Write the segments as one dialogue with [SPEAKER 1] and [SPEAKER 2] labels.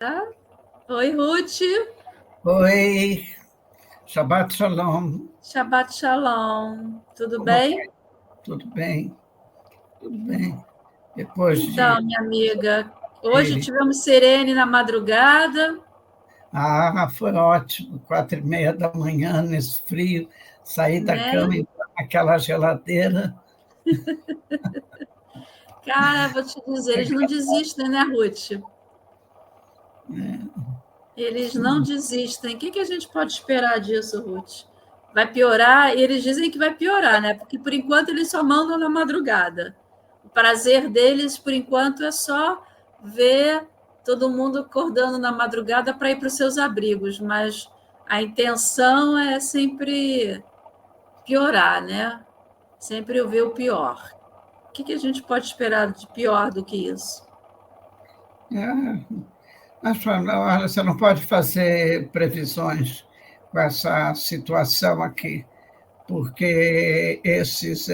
[SPEAKER 1] Tá? Oi, Ruth.
[SPEAKER 2] Oi, Shabbat Shalom.
[SPEAKER 1] Shabbat Shalom. Tudo
[SPEAKER 2] Como
[SPEAKER 1] bem?
[SPEAKER 2] vai? Tudo bem? Tudo bem. Depois
[SPEAKER 1] Então,
[SPEAKER 2] de
[SPEAKER 1] minha amiga, hoje
[SPEAKER 2] ele.
[SPEAKER 1] tivemos Serene na madrugada,
[SPEAKER 2] Foi ótimo, 4h30 da manhã, nesse frio, sair da
[SPEAKER 1] né?
[SPEAKER 2] cama e entrar naquela geladeira.
[SPEAKER 1] Cara, vou te dizer, eles não desistem, né, Ruth? Eles não desistem. O que a gente pode esperar disso, Ruth? Vai piorar? E eles dizem que vai piorar, né? Porque por enquanto eles só mandam na madrugada. O prazer deles, por enquanto, é só ver todo mundo acordando na madrugada para ir para os seus abrigos, mas a intenção é sempre piorar, né? Sempre ver o pior. O que a gente pode esperar de pior do que isso?
[SPEAKER 2] Mas, olha, você não pode fazer previsões com essa situação aqui, porque esses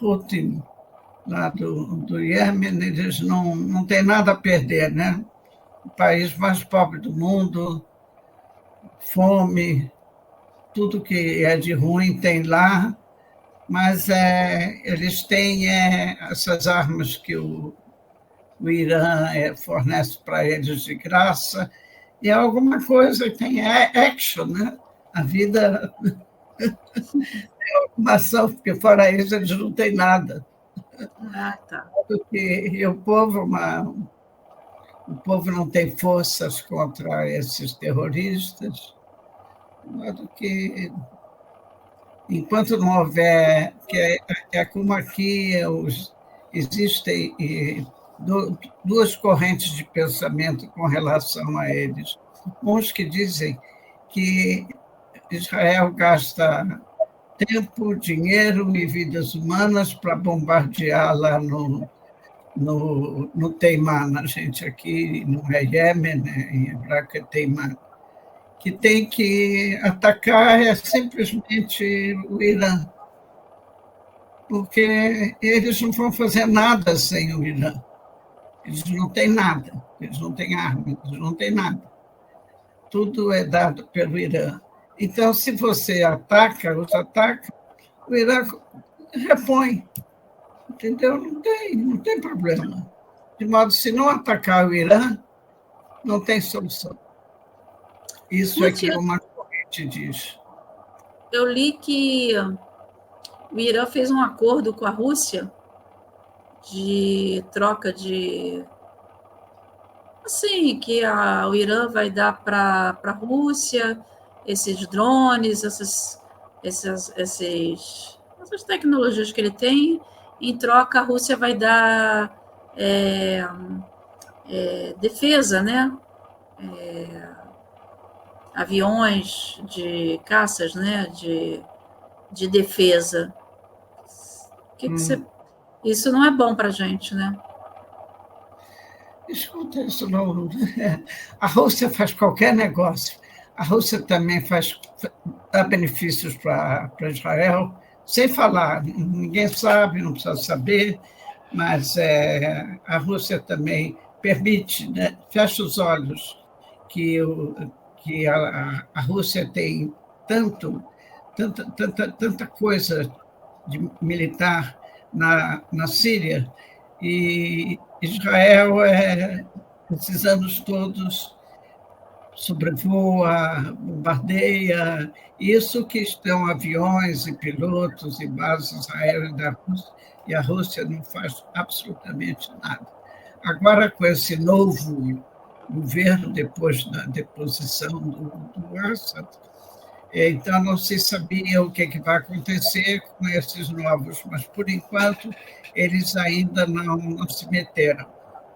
[SPEAKER 2] Houthi lá do Iêmen, eles não têm nada a perder, né? O país mais pobre do mundo, fome, tudo que é de ruim tem lá, mas eles têm essas armas que o Irã fornece para eles de graça, e alguma coisa tem action, né? A vida é uma ação, porque fora isso eles não têm nada.
[SPEAKER 1] Ah, tá.
[SPEAKER 2] E o povo não tem forças contra esses terroristas, de modo que enquanto não houver, é como aqui existem duas correntes de pensamento com relação a eles. Uns que dizem que Israel gasta tempo, dinheiro e vidas humanas para bombardear lá no Teimã, a gente aqui não é Iêmen, né? Em hebraico é Teimã, que tem que atacar simplesmente o Irã, porque eles não vão fazer nada sem o Irã. Eles não têm nada, eles não têm armas, eles não têm nada. Tudo é dado pelo Irã. Então, se você os ataca, o Irã repõe, entendeu? Não tem problema. De modo, se não atacar o Irã, não tem solução. Isso é
[SPEAKER 1] Ruth,
[SPEAKER 2] que uma corrente diz.
[SPEAKER 1] eu li que o Irã fez um acordo com a Rússia de troca de. Assim, que o Irã vai dar para a Rússia esses drones, essas tecnologias que ele tem. Em troca, a Rússia vai dar defesa, né? Aviões de caças, né? De defesa. Que você... Isso não é bom para a gente, né?
[SPEAKER 2] Escuta, isso não. A Rússia faz qualquer negócio. A Rússia também dá benefícios para Israel, sem falar, ninguém sabe, não precisa saber, mas a Rússia também permite, né, fecha os olhos, que, que a Rússia tem tanta coisa de militar na Síria, e Israel, esses anos todos, sobrevoa, bombardeia, isso que estão aviões e pilotos e bases aéreas da Rússia, e a Rússia não faz absolutamente nada. Agora, com esse novo governo, depois da deposição do Assad, então não se sabia o que vai acontecer com esses novos, mas, por enquanto, eles ainda não se meteram.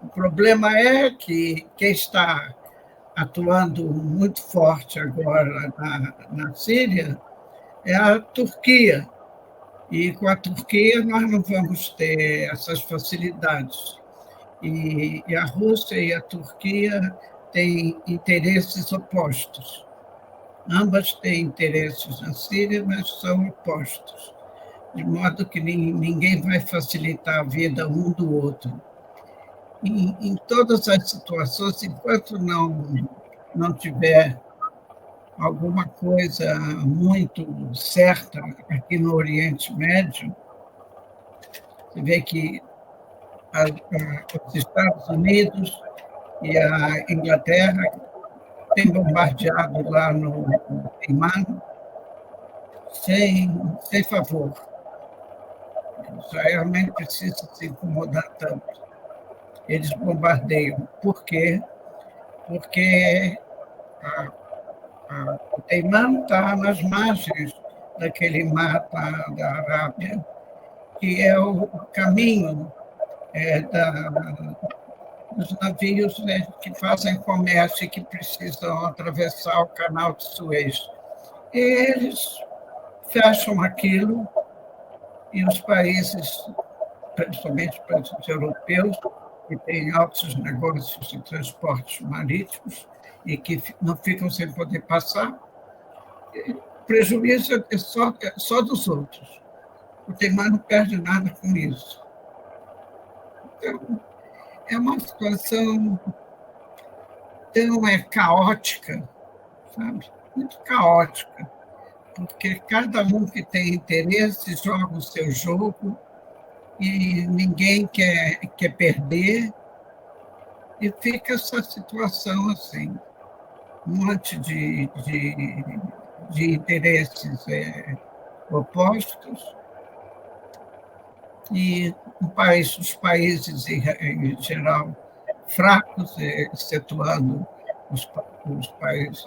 [SPEAKER 2] O problema é que quem está atuando muito forte agora na Síria é a Turquia, e com a Turquia nós não vamos ter essas facilidades. E a Rússia e a Turquia têm interesses opostos. Ambas têm interesses na Síria, mas são opostos, de modo que ninguém vai facilitar a vida um do outro. em todas as situações, enquanto não tiver alguma coisa muito certa aqui no Oriente Médio, você vê que os Estados Unidos e a Inglaterra têm bombardeado lá no Iemen sem favor. Israel nem precisa se incomodar tanto. Eles bombardeiam. Por quê? Porque o Iemen está nas margens daquele mar da Arábia, que é o caminho dos navios, né, que fazem comércio e que precisam atravessar o canal de Suez. E eles fecham aquilo e os países, principalmente os países europeus, que têm altos negócios de transportes marítimos e que não ficam sem poder passar, o prejuízo é só dos outros. O Teimar não perde nada com isso. Então, é uma situação tão caótica, sabe? Muito caótica, porque cada um que tem interesse joga o seu jogo e ninguém quer perder, e fica essa situação assim, um monte de interesses opostos, e os países, em geral, fracos, excetuando os países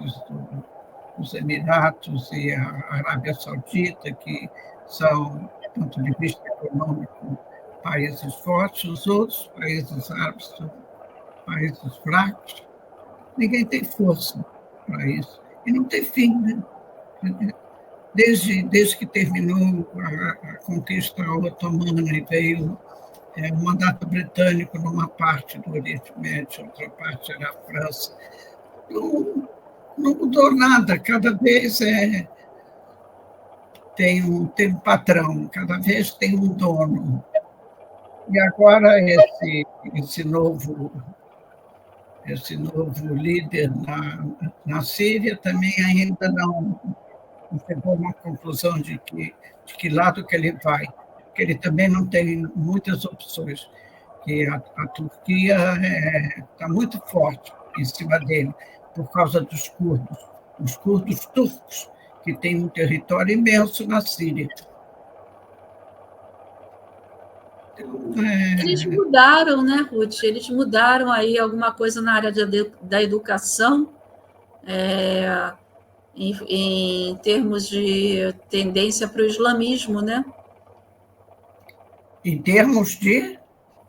[SPEAKER 2] dos Emiratos e a Arábia Saudita, que são, do ponto de vista econômico, países fortes. Os outros países árabes são países fracos. Ninguém tem força para isso. E não tem fim, né? Desde que terminou a conquista otomana e veio o mandato britânico numa parte do Oriente Médio, outra parte era a França, não mudou nada. Cada vez tem um patrão, cada vez tem um dono. E agora esse novo líder na Síria também ainda não chegou a uma conclusão de que lado que ele vai, porque ele também não tem muitas opções, que a Turquia está muito forte em cima dele, por causa dos curdos turcos, que têm um território imenso na Síria.
[SPEAKER 1] Então, eles mudaram, né, Ruth? Eles mudaram aí alguma coisa na área da educação, em termos de tendência para o islamismo, né?
[SPEAKER 2] Em termos de?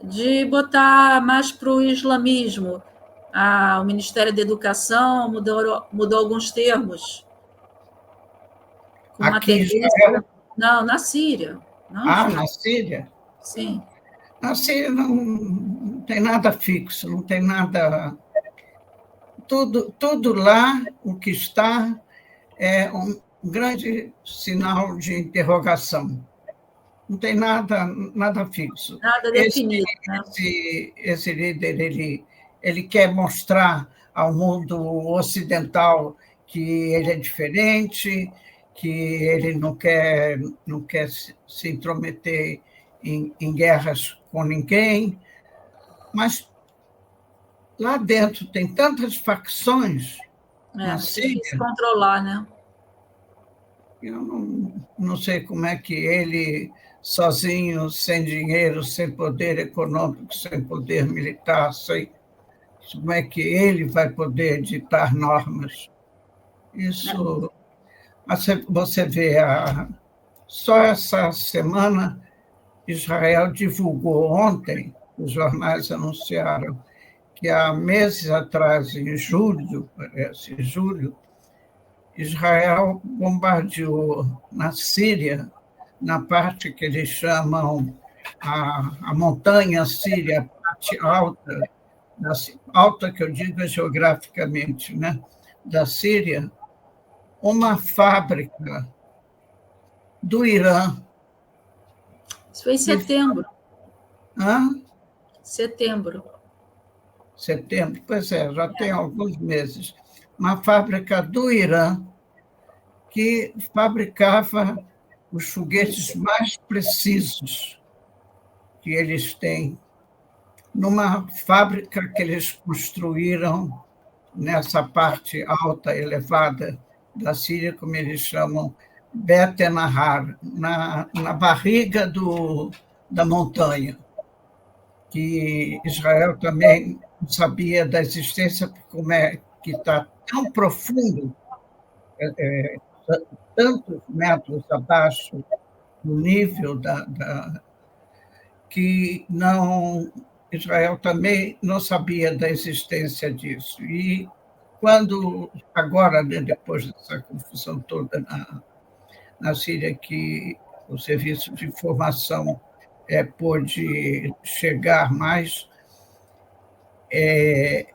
[SPEAKER 1] De botar mais para o islamismo. O Ministério da Educação mudou alguns termos.
[SPEAKER 2] Com aqui em Israel?
[SPEAKER 1] Não, na Síria. Não,
[SPEAKER 2] na Síria?
[SPEAKER 1] Sim.
[SPEAKER 2] Na Síria não tem nada fixo, não tem nada... Tudo lá, o que está, é um grande sinal de interrogação. Não tem nada fixo.
[SPEAKER 1] Nada definido.
[SPEAKER 2] Esse líder, ele quer mostrar ao mundo ocidental que ele é diferente, que ele não quer se intrometer em guerras com ninguém, mas lá dentro tem tantas facções na Síria.
[SPEAKER 1] Difícil controlar, né?
[SPEAKER 2] Eu não sei como é que ele, sozinho, sem dinheiro, sem poder econômico, sem poder militar, como é que ele vai poder ditar normas. Isso, você vê, só essa semana, Israel divulgou ontem, os jornais anunciaram que há meses atrás, em julho, Israel bombardeou na Síria, na parte que eles chamam a montanha síria, a parte alta que eu digo geograficamente, né, da Síria, uma fábrica do Irã.
[SPEAKER 1] Isso foi em setembro.
[SPEAKER 2] Hã?
[SPEAKER 1] Setembro.
[SPEAKER 2] setembro, pois é, já tem alguns meses, uma fábrica do Irã que fabricava os foguetes mais precisos que eles têm, numa fábrica que eles construíram nessa parte alta, elevada da Síria, como eles chamam, Bet Nahar, na barriga da montanha, que Israel também não sabia da existência, como é que está tão profundo, tantos metros abaixo do nível que não Israel também não sabia da existência disso. E quando, agora, né, depois dessa confusão toda na Síria, que o serviço de informação pôde chegar mais, e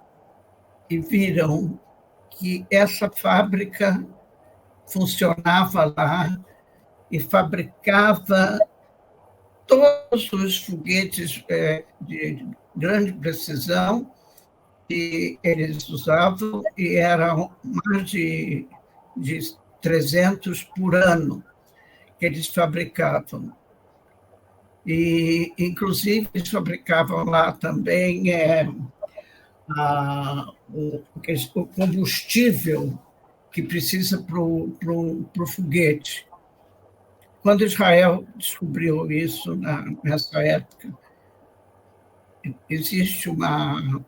[SPEAKER 2] viram que essa fábrica funcionava lá e fabricava todos os foguetes de grande precisão que eles usavam, e eram mais de 300 por ano que eles fabricavam. E, inclusive, eles fabricavam lá também o combustível que precisa para o foguete. Quando Israel descobriu isso, nessa época, existe uma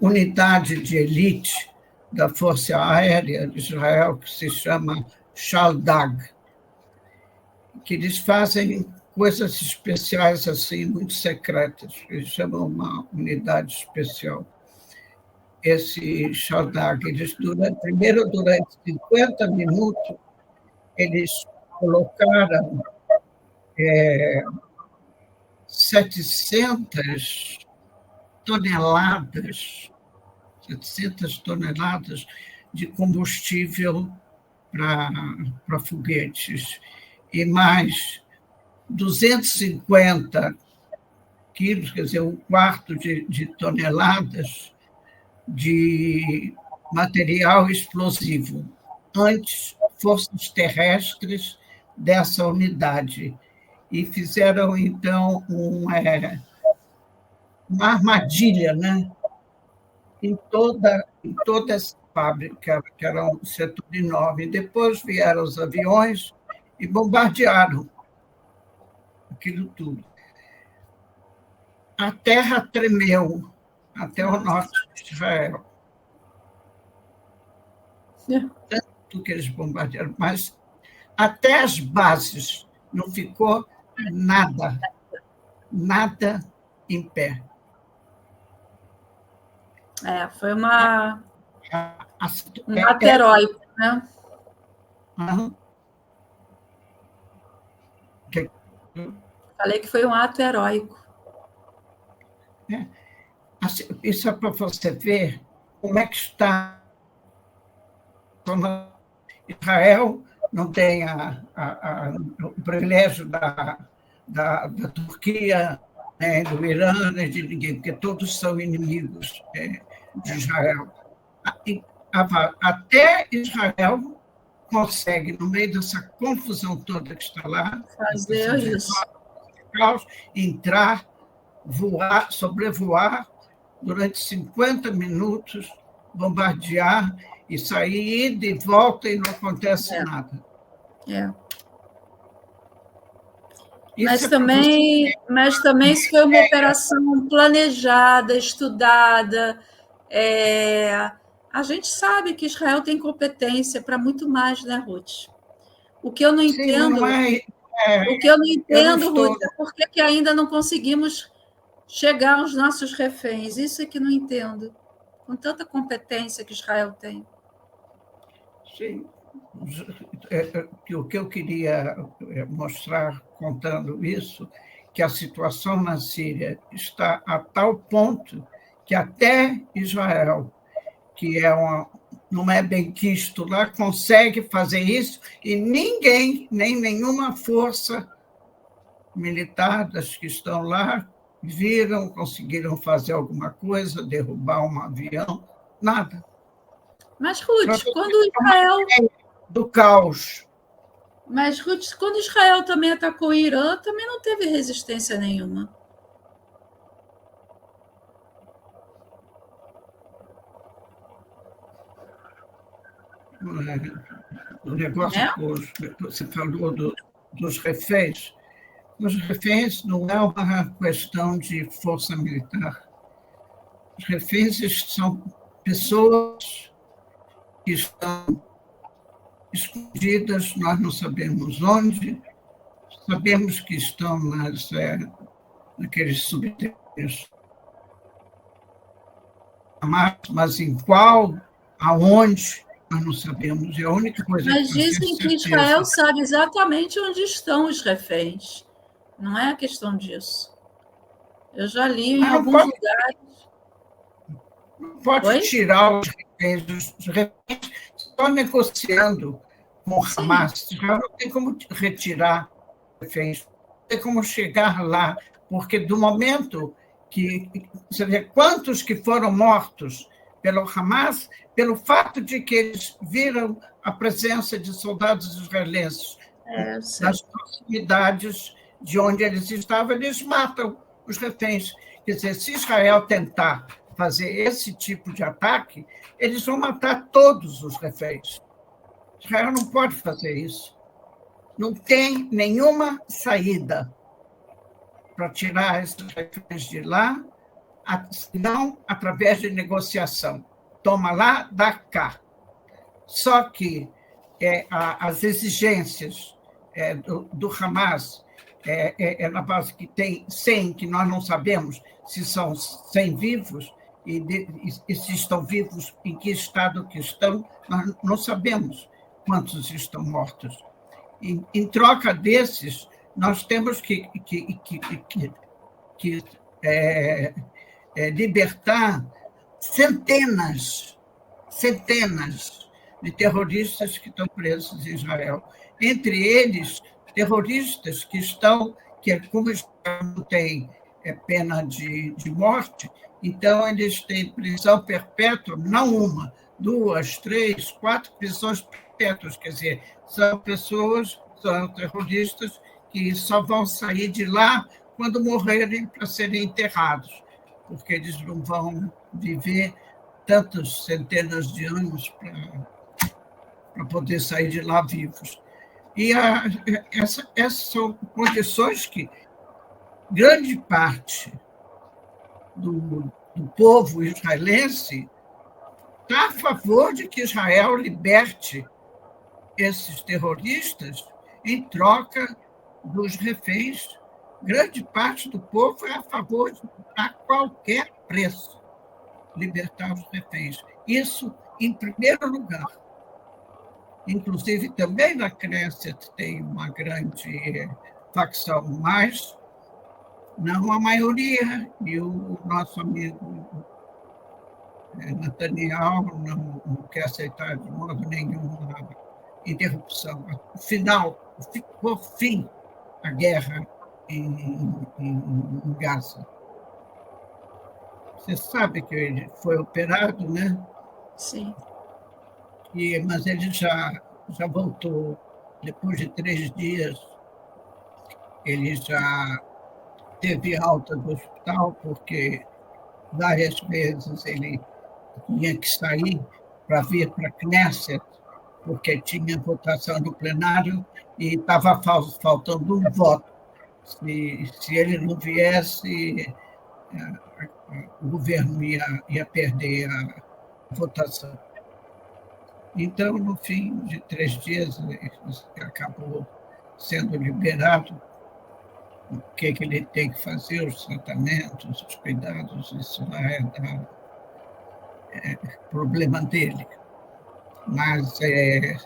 [SPEAKER 2] unidade de elite da Força Aérea de Israel que se chama Shaldag, que eles fazem coisas especiais, assim, muito secretas. Eles chamam uma unidade especial. Esse Shaldag, eles primeiro, durante 50 minutos, eles colocaram 700 toneladas de combustível para foguetes e mais 250 quilos, quer dizer, um quarto de toneladas de material explosivo, antes forças terrestres dessa unidade. E fizeram, então, uma armadilha, né? em toda essa fábrica, que era um setor enorme. Depois vieram os aviões e bombardearam aquilo tudo. A terra tremeu até o norte de Israel. Tanto que eles bombardearam, mas até as bases não ficou nada em pé.
[SPEAKER 1] Foi um ato heróico, né? Falei que foi um ato heróico.
[SPEAKER 2] Isso é para você ver como é que está. Israel não tem o privilégio da Turquia, né, do Irã, né, de ninguém, porque todos são inimigos de Israel. Até Israel consegue, no meio dessa confusão toda que está lá,
[SPEAKER 1] fazer isso,
[SPEAKER 2] entrar, voar, sobrevoar durante 50 minutos, bombardear e sair de volta e não acontece nada.
[SPEAKER 1] Mas também isso foi uma operação planejada, estudada. A gente sabe que Israel tem competência para muito mais, né, Ruth? O que eu não entendo, Ruth, é por que ainda não conseguimos chegar aos nossos reféns. Isso é que não entendo. Com tanta competência que Israel tem.
[SPEAKER 2] Sim. O que eu queria mostrar, contando isso, que a situação na Síria está a tal ponto que até Israel, que não é bem quisto lá, consegue fazer isso, e ninguém, nem nenhuma força militar das que estão lá, viram, conseguiram fazer alguma coisa, derrubar um avião, nada.
[SPEAKER 1] Mas, Ruth, quando Israel...
[SPEAKER 2] Do caos.
[SPEAKER 1] Mas, Ruth, quando Israel também atacou o Irã, também não teve resistência nenhuma.
[SPEAKER 2] O negócio, você falou dos reféns. Os reféns não é uma questão de força militar. Os reféns são pessoas que estão escondidas, nós não sabemos onde, sabemos que estão naqueles subterrâneos. Mas em qual, aonde, nós não sabemos. É a única coisa
[SPEAKER 1] Mas
[SPEAKER 2] que
[SPEAKER 1] dizem que Israel sabe exatamente onde estão os reféns. Não é a questão disso. Eu já li em alguns lugares.
[SPEAKER 2] Não pode tirar os reféns. Os reféns estão negociando com o Hamas. Israel não tem como retirar os reféns, não tem como chegar lá, porque do momento que... Você vê quantos que foram mortos pelo Hamas, pelo fato de que eles viram a presença de soldados israelenses nas proximidades de onde eles estavam, eles matam os reféns. Quer dizer, se Israel tentar fazer esse tipo de ataque, eles vão matar todos os reféns. Israel não pode fazer isso. Não tem nenhuma saída para tirar esses reféns de lá, não através de negociação. Toma lá, dá cá. Só que as exigêncies do Hamas na base que tem 100, que nós não sabemos se são 100 vivos, e se estão vivos, em que estado que estão, nós não sabemos quantos estão mortos. Em troca desses, nós temos que libertar centenas de terroristas que estão presos em Israel. Entre eles, terroristas que estão, como Israel não tem pena de morte, então eles têm prisão perpétua, não uma, 2, 3, 4 prisões perpétuas, quer dizer, são pessoas, são terroristas que só vão sair de lá quando morrerem para serem enterrados, porque eles não vão viver tantas centenas de anos para poder sair de lá vivos. E essas são condições que grande parte do povo israelense está a favor de que Israel liberte esses terroristas em troca dos reféns. Grande parte do povo é a favor de, a qualquer preço, libertar os reféns. Isso em primeiro lugar. Inclusive, também na Knesset tem uma grande facção, mas não a maioria, e o nosso amigo Netanyahu não quer aceitar de modo nenhum a interrupção, por fim, a guerra em Gaza. Você sabe que ele foi operado, né?
[SPEAKER 1] Sim.
[SPEAKER 2] Mas ele já voltou. Depois de 3 dias, ele já teve alta do hospital, porque várias vezes ele tinha que sair para vir para a Knesset, porque tinha votação no plenário e estava faltando um voto. Se ele não viesse, o governo ia perder a votação. Então, no fim de 3 dias, ele acabou sendo liberado. O que ele tem que fazer, os tratamentos, os cuidados, isso lá é problema dele. Mas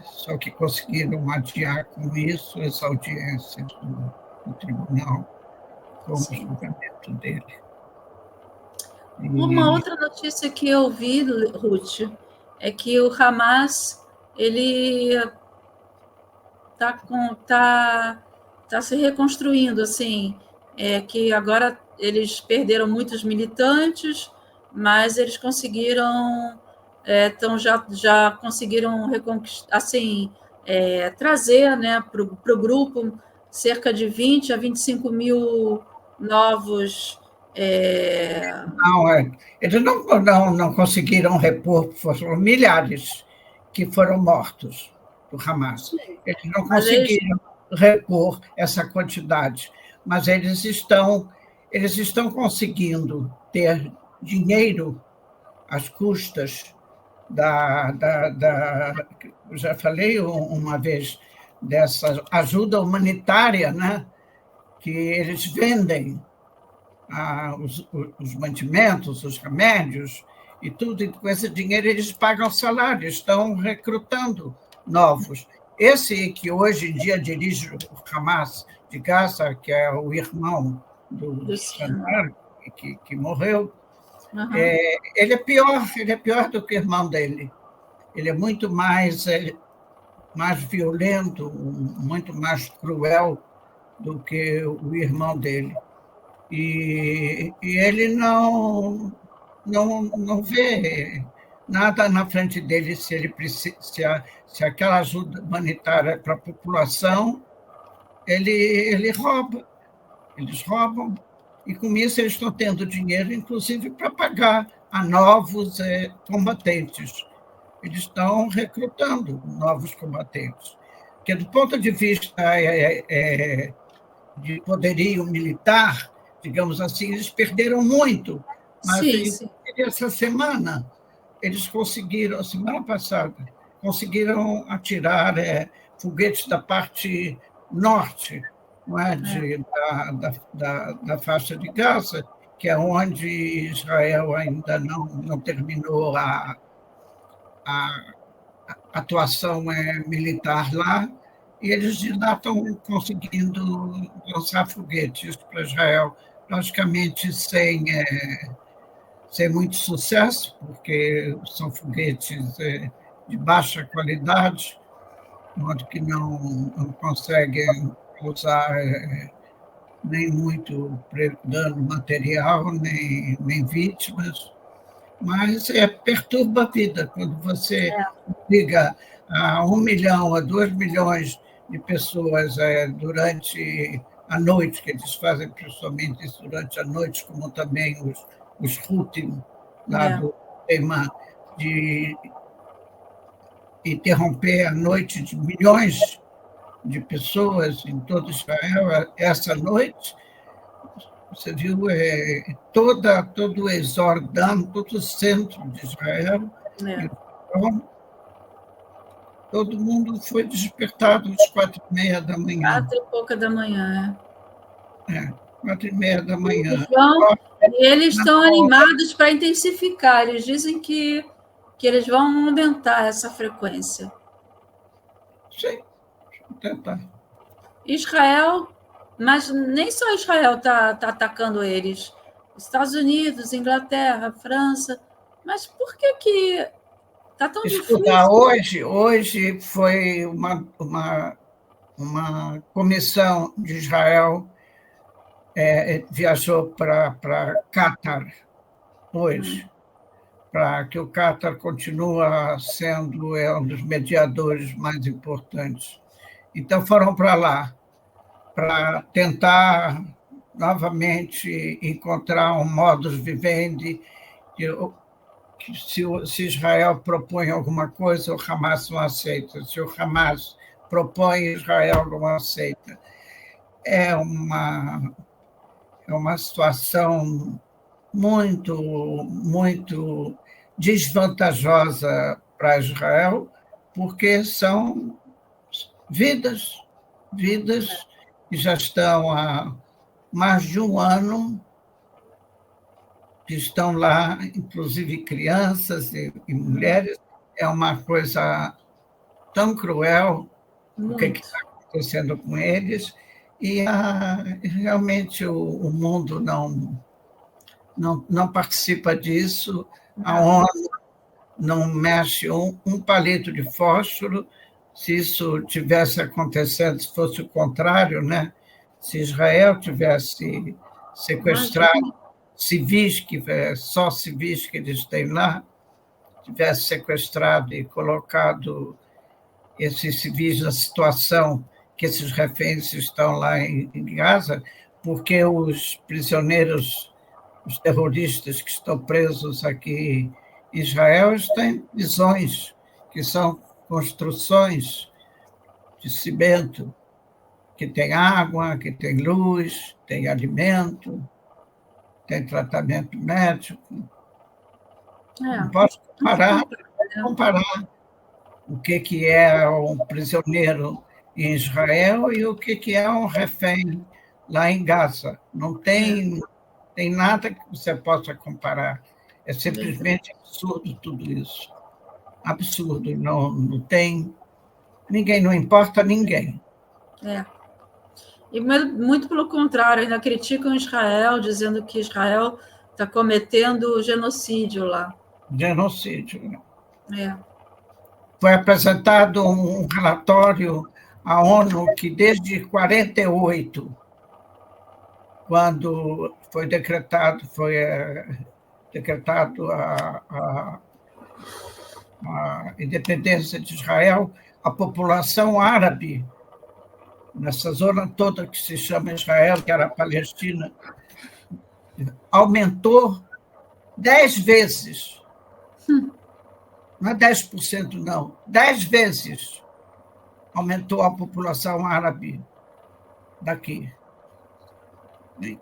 [SPEAKER 2] só que conseguiram adiar com isso as audiências do tribunal com o julgamento dele.
[SPEAKER 1] Uma outra notícia que eu vi, Ruth, é que o Hamas ele está se reconstruindo, assim, que agora eles perderam muitos militantes, mas eles conseguiram, então já conseguiram reconquistar, assim, trazer, né, para o grupo cerca de 20 a 25 mil novos.
[SPEAKER 2] Não, eles não conseguiram repor, foram milhares que foram mortos do Hamas. Eles não conseguiram repor essa quantidade, mas eles estão conseguindo ter dinheiro às custas eu já falei uma vez dessa ajuda humanitária, né, que eles vendem os mantimentos, os remédios e tudo, e com esse dinheiro eles pagam salário, estão recrutando novos. Esse que hoje em dia dirige o Hamas de Gaza, que é o irmão do Sanar, que morreu, ele é pior do que o irmão dele. Ele é muito mais violento, muito mais cruel do que o irmão dele. E ele não vê nada na frente dele se aquela ajuda humanitária para a população, ele rouba. Eles roubam, e com isso eles estão tendo dinheiro, inclusive, para pagar a novos combatentes. Eles estão recrutando novos combatentes. Porque, do ponto de vista de poderio militar, digamos assim, eles perderam muito. Mas essa semana, eles conseguiram, semana passada, conseguiram atirar foguetes da parte norte, não é? Da faixa de Gaza, que é onde Israel ainda não terminou a atuação militar lá, e eles de lá estão conseguindo lançar foguetes para Israel, logicamente sem muito sucesso, porque são foguetes de baixa qualidade, de modo que não conseguem causar nem muito dano material, nem vítimas, mas perturba a vida quando você liga a 1 milhão, a 2 milhões de pessoas durante a noite, que eles fazem principalmente isso durante a noite, como também os Houthi lá do Yemen, de interromper a noite de milhões de pessoas em todo Israel. Essa noite, você viu todo o Exordam, todo o centro de Israel, então, todo mundo foi despertado às 4h30 da manhã.
[SPEAKER 1] 4 e pouca da manhã.
[SPEAKER 2] 4h30 da manhã.
[SPEAKER 1] E eles estão animados para intensificar. Eles dizem que eles vão aumentar essa frequência.
[SPEAKER 2] Sim, vou tentar.
[SPEAKER 1] Israel, mas nem só Israel está atacando eles. Estados Unidos, Inglaterra, França. Mas por que está tão difícil?
[SPEAKER 2] Hoje foi uma comissão de Israel viajou para Catar hoje, para que o Catar continue sendo um dos mediadores mais importantes. Então, foram para lá para tentar novamente encontrar um modus vivendi, que se Israel propõe alguma coisa, o Hamas não aceita. Se o Hamas propõe, Israel não aceita. É uma situação muito, muito desvantajosa para Israel, porque são vidas que já estão há mais de um ano, que estão lá, inclusive crianças e mulheres. É uma coisa tão cruel o que está acontecendo com eles, e realmente o mundo não participa disso. A ONU não mexe um palito de fósforo. Se isso tivesse acontecendo, se fosse o contrário, né? Se Israel tivesse sequestrar civis, só civis que eles têm lá, tivesse sequestrado e colocado esses civis na situação que esses reféns estão lá em Gaza, porque os prisioneiros, os terroristas que estão presos aqui em Israel, eles têm prisões, que são construções de cimento, que tem água, que tem luz, tem alimento, tem tratamento médico. Não posso comparar o que é um prisioneiro em Israel e o que é um refém lá em Gaza. Não tem nada que você possa comparar. É simplesmente absurdo tudo isso. Absurdo. Não tem... Ninguém, não importa ninguém.
[SPEAKER 1] E muito pelo contrário, ainda criticam Israel, dizendo que Israel está cometendo genocídio lá.
[SPEAKER 2] Genocídio. Foi apresentado um relatório à ONU que, desde 1948, quando foi decretado a independência de Israel, a população árabe, nessa zona toda que se chama Israel, que era a Palestina, aumentou 10 vezes. Não é 10%, não. 10 vezes aumentou a população árabe daqui.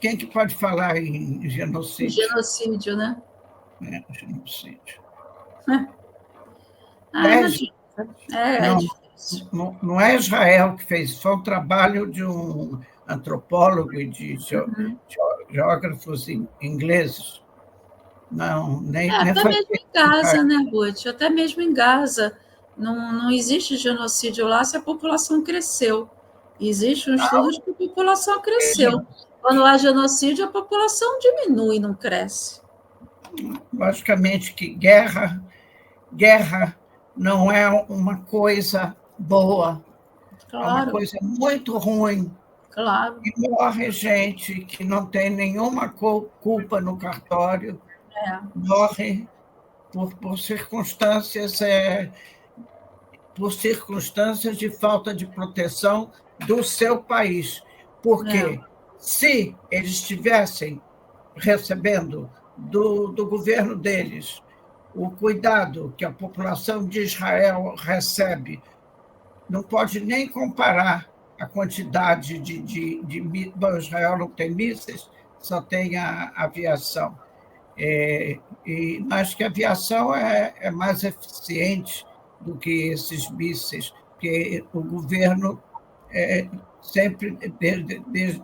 [SPEAKER 2] Quem que pode falar em genocídio?
[SPEAKER 1] Genocídio, né?
[SPEAKER 2] Genocídio. Não é Israel que fez, foi um trabalho de um antropólogo e de geógrafos ingleses. Não, nem
[SPEAKER 1] até
[SPEAKER 2] foi
[SPEAKER 1] mesmo em Gaza, né, Ruth? Até mesmo em Gaza. Não existe genocídio lá se a população cresceu. Existe um estudo de que a população cresceu. Quando há genocídio, a população diminui, não cresce.
[SPEAKER 2] Logicamente que guerra não é uma coisa boa,
[SPEAKER 1] claro.
[SPEAKER 2] É uma coisa muito ruim.
[SPEAKER 1] Claro.
[SPEAKER 2] E morre gente que não tem nenhuma culpa no cartório, morre por circunstâncias de falta de proteção do seu país. Porque se eles estivessem recebendo do governo deles o cuidado que a população de Israel recebe, não pode nem comparar a quantidade de bom, Israel não tem mísseis, só tem a aviação. Mas que a aviação é mais eficiente do que esses mísseis, porque o governo sempre,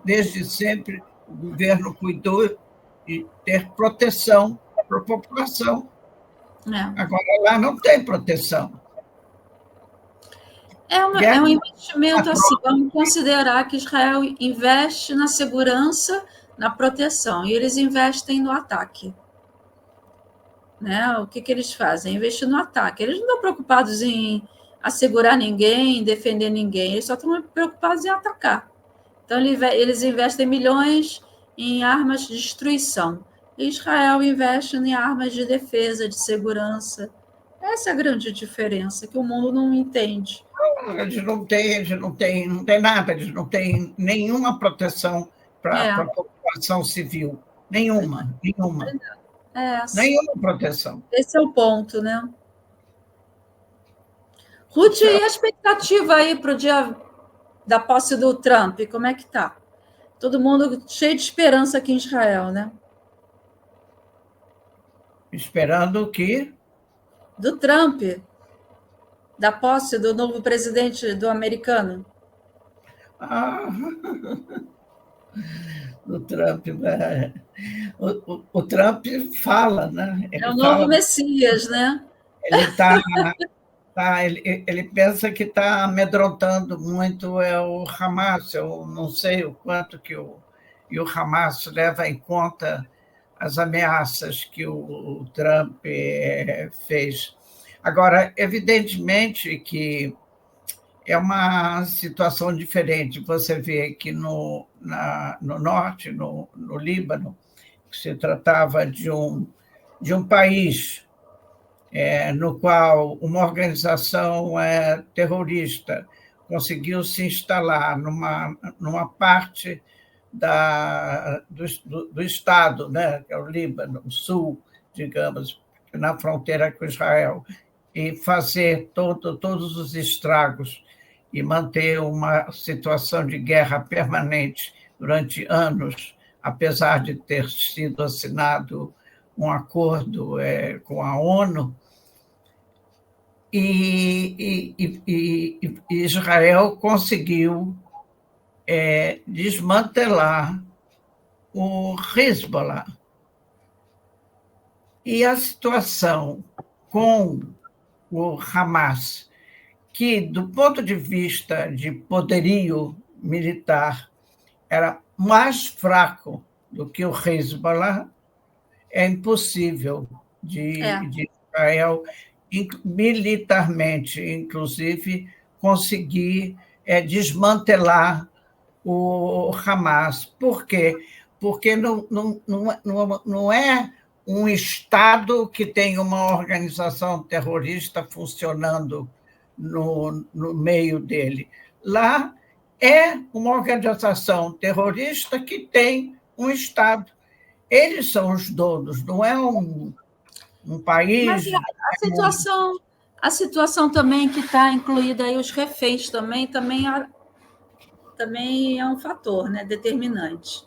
[SPEAKER 2] desde sempre, o governo cuidou de ter proteção para a população. Agora, lá não tem proteção.
[SPEAKER 1] É um investimento assim, vamos considerar que Israel investe na segurança, na proteção, e eles investem no ataque. Né? O que eles fazem? Investir no ataque. Eles não estão preocupados em assegurar ninguém, em defender ninguém, eles só estão preocupados em atacar. Então, eles investem milhões em armas de destruição. E Israel investe em armas de defesa, de segurança. Essa é a grande diferença, que o mundo não entende.
[SPEAKER 2] Eles não têm nada, eles não têm nenhuma proteção para a população civil. Nenhuma. Nenhuma proteção.
[SPEAKER 1] Esse é o ponto, né? Ruth, e a expectativa aí para o dia da posse do Trump? Como é que está? Todo mundo cheio de esperança aqui em Israel, né?
[SPEAKER 2] Esperando o quê?
[SPEAKER 1] Do Trump, da posse do novo presidente do americano.
[SPEAKER 2] O Trump, o Trump fala, né?
[SPEAKER 1] Ele é o novo Messias, né?
[SPEAKER 2] Ele pensa que está amedrontando muito o Hamas. Eu não sei o quanto que o Hamas leva em conta as ameaças que o Trump fez. Agora, evidentemente que é uma situação diferente. Você vê que no norte, no Líbano, se tratava de um país no qual uma organização terrorista conseguiu se instalar numa parte do Estado, né, que é o Líbano, o sul, digamos, na fronteira com Israel, e fazer todos os estragos e manter uma situação de guerra permanente durante anos, apesar de ter sido assinado um acordo com a ONU, e Israel conseguiu desmantelar o Hezbollah. E a situação com o Hamas, que, do ponto de vista de poderio militar, era mais fraco do que o Hezbollah, é impossível de Israel, militarmente, inclusive, conseguir desmantelar o Hamas. Por quê? Porque não é um Estado que tem uma organização terrorista funcionando no meio dele. Lá é uma organização terrorista que tem um Estado. Eles são os donos, não é um país.
[SPEAKER 1] Mas a situação também que está incluída aí, os reféns também é um fator, né, determinante.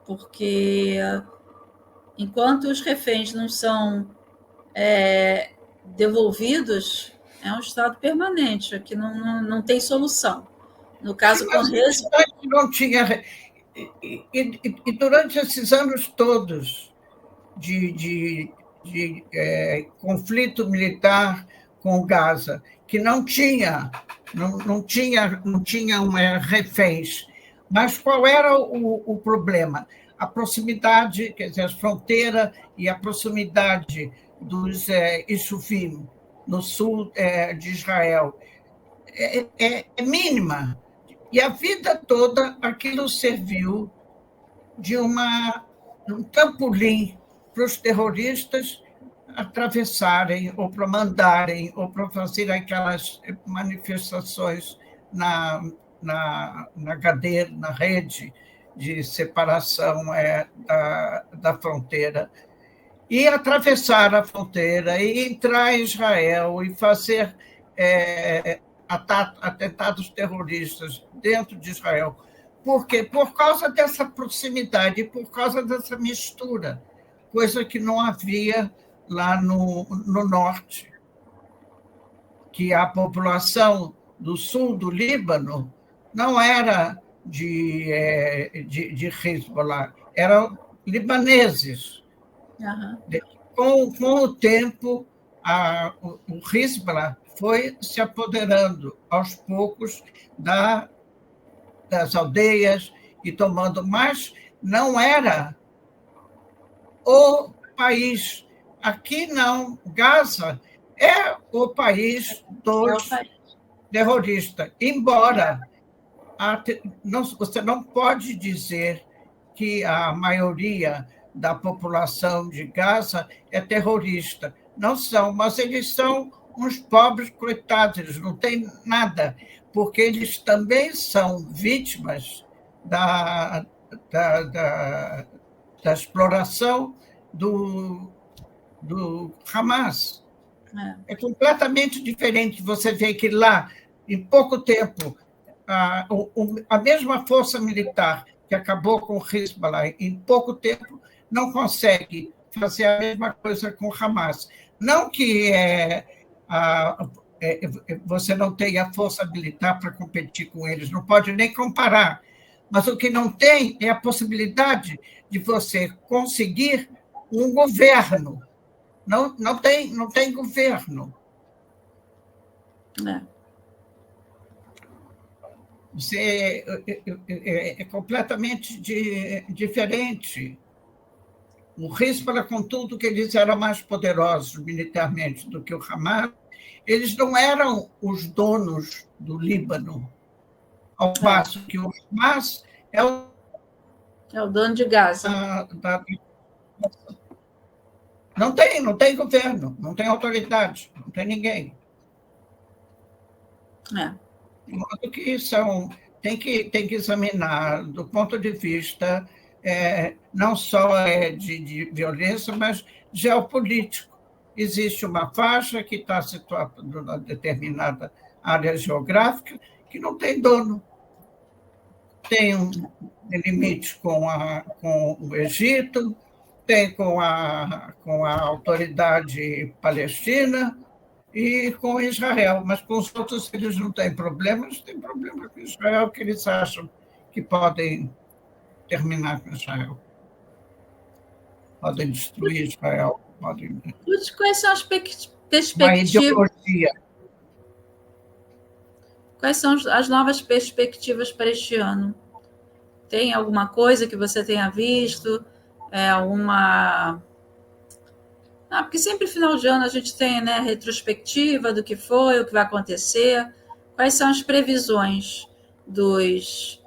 [SPEAKER 1] Porque enquanto os reféns não são devolvidos, é um estado permanente, que não tem solução. No caso com
[SPEAKER 2] não tinha. E durante esses anos todos de conflito militar com Gaza, que não tinham reféns. Mas qual era o problema? A proximidade, quer dizer, a fronteira e a proximidade dos Isufim, no sul de Israel, é mínima. E a vida toda aquilo serviu de um trampolim para os terroristas atravessarem, ou para mandarem, ou para fazer aquelas manifestações na Gader, na rede de separação da fronteira, e atravessar a fronteira, e entrar em Israel, e fazer atentados terroristas dentro de Israel. Por quê? Por causa dessa proximidade, por causa dessa mistura, coisa que não havia lá no norte, que a população do sul do Líbano não era de Hezbollah, eram libaneses.
[SPEAKER 1] Uhum.
[SPEAKER 2] Com o tempo, o Hezbollah foi se apoderando aos poucos das aldeias e tomando, mas não era o país. Aqui não, Gaza é o país dos terroristas, embora você não pode dizer que a maioria da população de Gaza é terrorista. Não são, mas eles são uns pobres coitados, eles não têm nada, porque eles também são vítimas da exploração do Hamas. É completamente diferente. Você vê que lá, em pouco tempo, a mesma força militar que acabou com o Hezbollah, em pouco tempo, não consegue fazer a mesma coisa com o Hamas. Não que você não tenha força militar para competir com eles, não pode nem comparar, mas o que não tem é a possibilidade de você conseguir um governo. Não tem governo. É completamente diferente. O Hezbollah, contudo, que eles eram mais poderosos militarmente do que o Hamas, eles não eram os donos do Líbano, ao passo que o Hamas é o
[SPEAKER 1] dono de Gaza.
[SPEAKER 2] Não tem governo, não tem autoridade, não tem ninguém. De modo que tem que examinar do ponto de vista não só de violência, mas geopolítico. Existe uma faixa que está situada numa determinada área geográfica que não tem dono. Tem um limite com o Egito, tem com a autoridade palestina e com Israel, mas com os outros eles não têm problemas, tem problema com Israel, que eles acham que podem terminar com Israel, podem destruir Israel, podem...
[SPEAKER 1] Quais são as perspectivas?
[SPEAKER 2] Uma ideologia.
[SPEAKER 1] Quais são as novas perspectivas para este ano? Tem alguma coisa que você tenha visto? Porque sempre final de ano a gente tem, né, retrospectiva do que foi, o que vai acontecer. Quais são as previsões das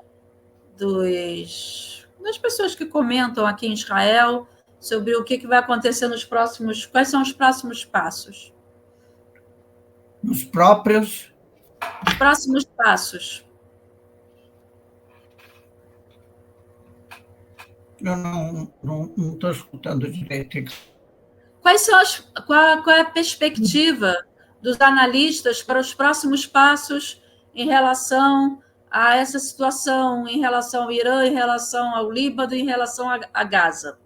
[SPEAKER 1] pessoas que comentam aqui em Israel sobre o que vai acontecer nos próximos... Quais são os próximos passos?
[SPEAKER 2] Os próximos
[SPEAKER 1] passos.
[SPEAKER 2] Eu não estou escutando direito.
[SPEAKER 1] Qual é a perspectiva dos analistas para os próximos passos em relação a essa situação, em relação ao Irã, em relação ao Líbano, em relação a Gaza?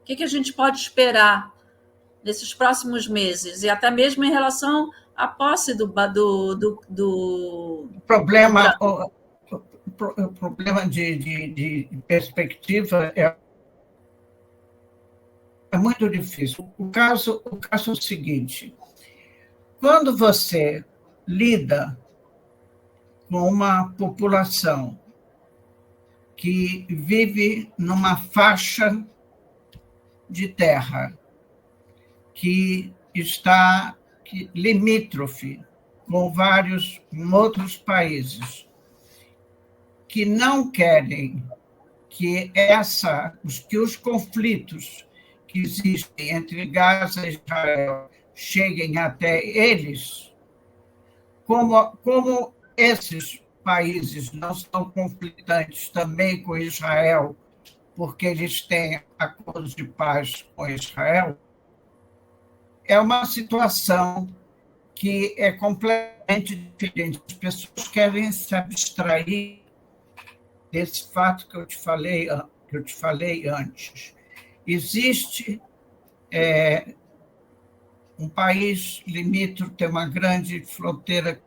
[SPEAKER 1] O que a gente pode esperar nesses próximos meses? E até mesmo em relação à posse do
[SPEAKER 2] problema. O problema de perspectiva é muito difícil. O caso é o seguinte: quando você lida com uma população que vive numa faixa de terra que está limítrofe com vários outros países que não querem que os conflitos que existem entre Gaza e Israel cheguem até eles, como esses países não são conflitantes também com Israel, porque eles têm acordos de paz com Israel, é uma situação que é completamente diferente. As pessoas querem se abstrair desse fato que eu te falei antes. Existe um país limítrofe, tem uma grande fronteira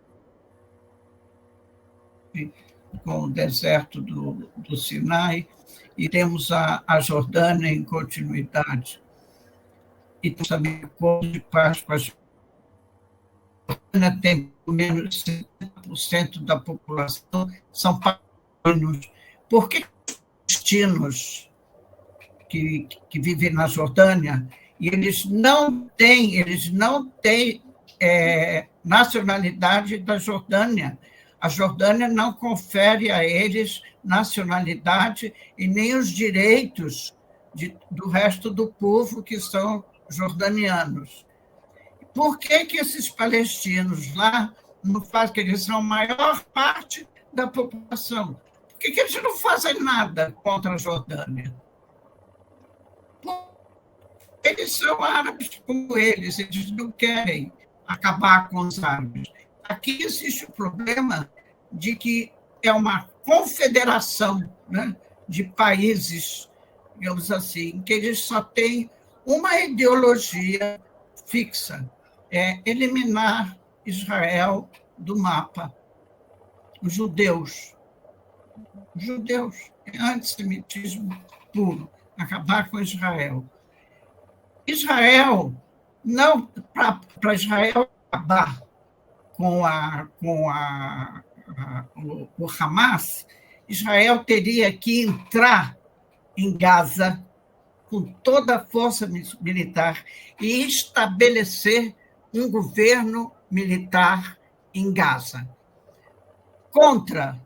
[SPEAKER 2] com o deserto do Sinai, e temos a Jordânia em continuidade. E temos também acordo de paz com a Jordânia, tem pelo menos 50% da população são palestinos. Por que os palestinos que vivem na Jordânia, e eles não têm nacionalidade da Jordânia? A Jordânia não confere a eles nacionalidade e nem os direitos do resto do povo que são jordanianos. Por que esses palestinos lá não fazem, que eles são a maior parte da população? Por que eles não fazem nada contra a Jordânia? Eles são árabes como eles não querem acabar com os árabes. Aqui existe o problema de que é uma confederação, né, de países, digamos assim, que eles só têm uma ideologia fixa, é eliminar Israel do mapa. Os judeus, é antissemitismo puro, acabar com Israel. Para Israel acabar com o Hamas, Israel teria que entrar em Gaza com toda a força militar e estabelecer um governo militar em Gaza, contra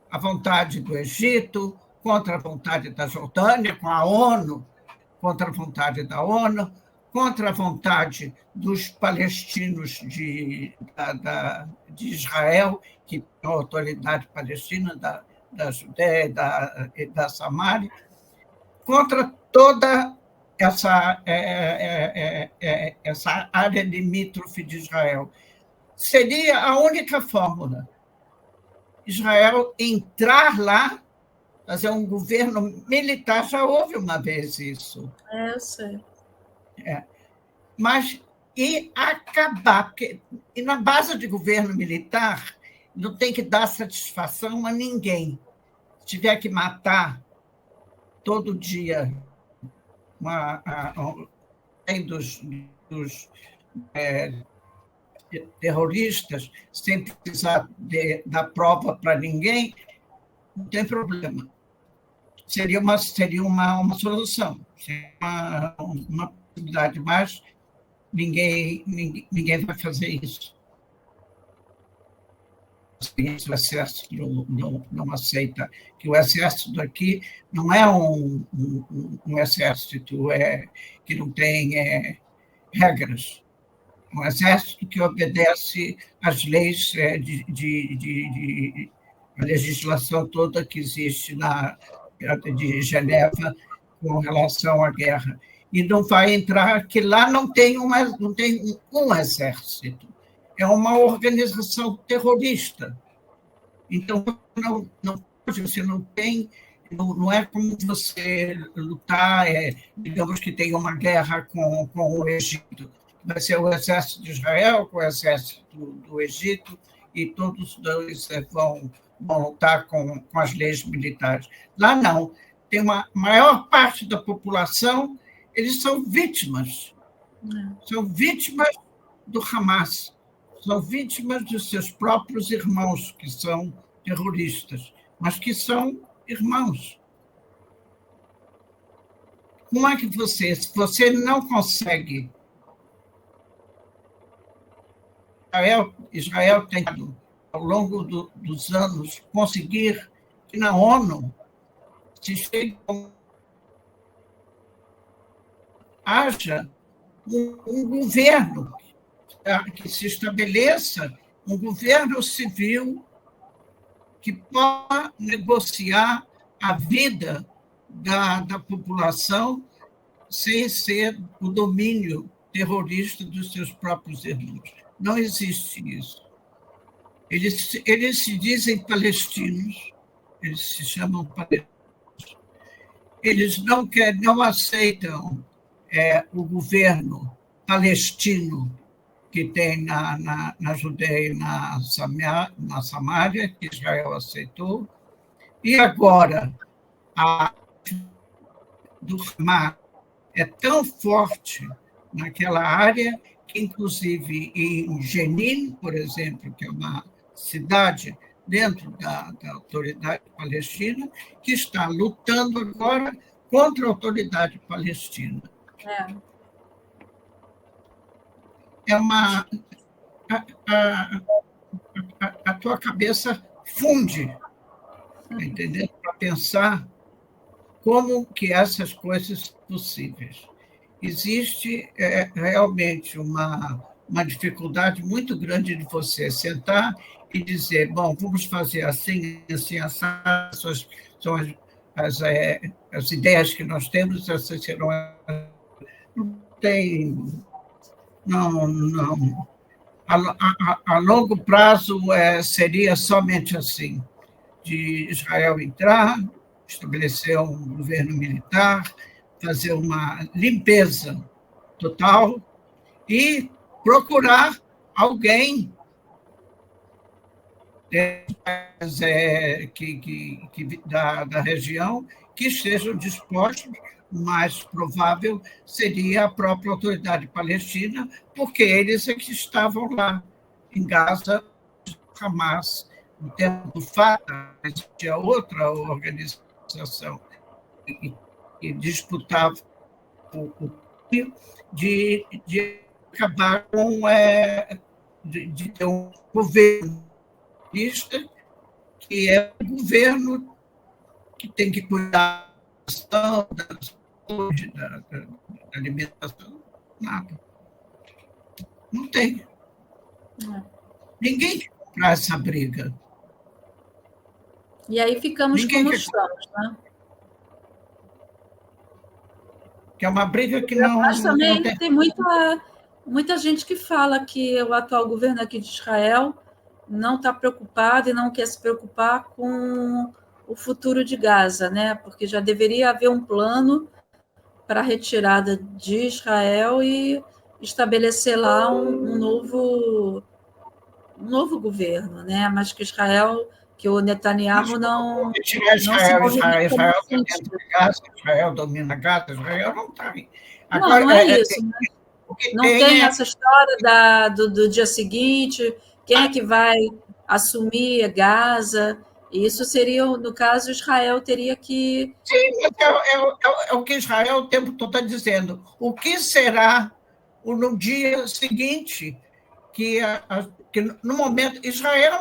[SPEAKER 2] a vontade do Egito, contra a vontade da Jordânia, com a ONU, contra a vontade da ONU, contra a vontade dos palestinos de Israel, que é a autoridade palestina da Judéia e da Samária, contra toda essa área limítrofe de Israel. Seria a única fórmula. Israel entrar lá, fazer um governo militar, já houve uma vez isso.
[SPEAKER 1] Eu sei.
[SPEAKER 2] Mas, e acabar, porque e na base de governo militar não tem que dar satisfação a ninguém. Se tiver que matar todo dia dos terroristas, sem precisar dar prova para ninguém, não tem problema. Seria uma solução, seria uma possibilidade, mas ninguém vai fazer isso. O exército não aceita, que o exército aqui não é um exército que não tem regras. Um exército que obedece às leis a legislação toda que existe de Geneva com relação à guerra. E não vai entrar, que lá não tem um exército. É uma organização terrorista. Então, você não tem, não é como você lutar, digamos que tem uma guerra com o Egito. Vai ser o exército de Israel com o exército do Egito, e todos dois vão lutar com as leis militares. Lá não. Tem uma maior parte da população, eles são vítimas. São vítimas do Hamas. São vítimas dos seus próprios irmãos, que são terroristas, mas que são irmãos. Como é que se você não consegue... Israel tem, ao longo dos anos, conseguir que na ONU haja um governo, que se estabeleça um governo civil que possa negociar a vida da população sem ser o domínio terrorista dos seus próprios irmãos. Não existe isso. Eles se dizem palestinos, eles se chamam palestinos. Eles não aceitam o governo palestino que tem na Judéia e na Samária, que Israel aceitou. E agora, a do Hamas é tão forte naquela área que, inclusive, em Jenin, por exemplo, que é uma cidade dentro da autoridade palestina, que está lutando agora contra a autoridade palestina. A tua cabeça funde, entendeu? Para pensar como que essas coisas são possíveis. Existe realmente uma dificuldade muito grande de você sentar e dizer, bom, vamos fazer assim, assim, essas são as ideias que nós temos, essas serão... Não tem... Não. A longo prazo seria somente assim, de Israel entrar, estabelecer um governo militar, fazer uma limpeza total e procurar alguém da região que estejam dispostos. O mais provável seria a própria autoridade palestina, porque eles é que estavam lá em Gaza, Hamas. No tempo do Fatah, existia outra organização que disputava de acabar com de ter um governo que é o governo que tem que cuidar da saúde, da alimentação, nada. Não tem. Ninguém quer comprar essa briga.
[SPEAKER 1] E aí ficamos
[SPEAKER 2] Ninguém
[SPEAKER 1] como
[SPEAKER 2] quer...
[SPEAKER 1] estamos, né?
[SPEAKER 2] Que é uma briga que não...
[SPEAKER 1] Mas também não tem muita gente que fala que o atual governo aqui de Israel não está preocupado e não quer se preocupar com o futuro de Gaza, né? Porque já deveria haver um plano para a retirada de Israel e estabelecer lá um novo governo, né? Mas que Israel, que o Netanyahu não se movimenta
[SPEAKER 2] Israel
[SPEAKER 1] nesse sentido.
[SPEAKER 2] Israel domina Gaza, Israel não está aí.
[SPEAKER 1] Agora, não é isso, né? Não tem essa história do dia seguinte, quem é que vai assumir Gaza? Isso seria, no caso, Israel teria que...
[SPEAKER 2] Sim, é o que Israel o tempo todo está dizendo. O que será no dia seguinte? Que no momento, Israel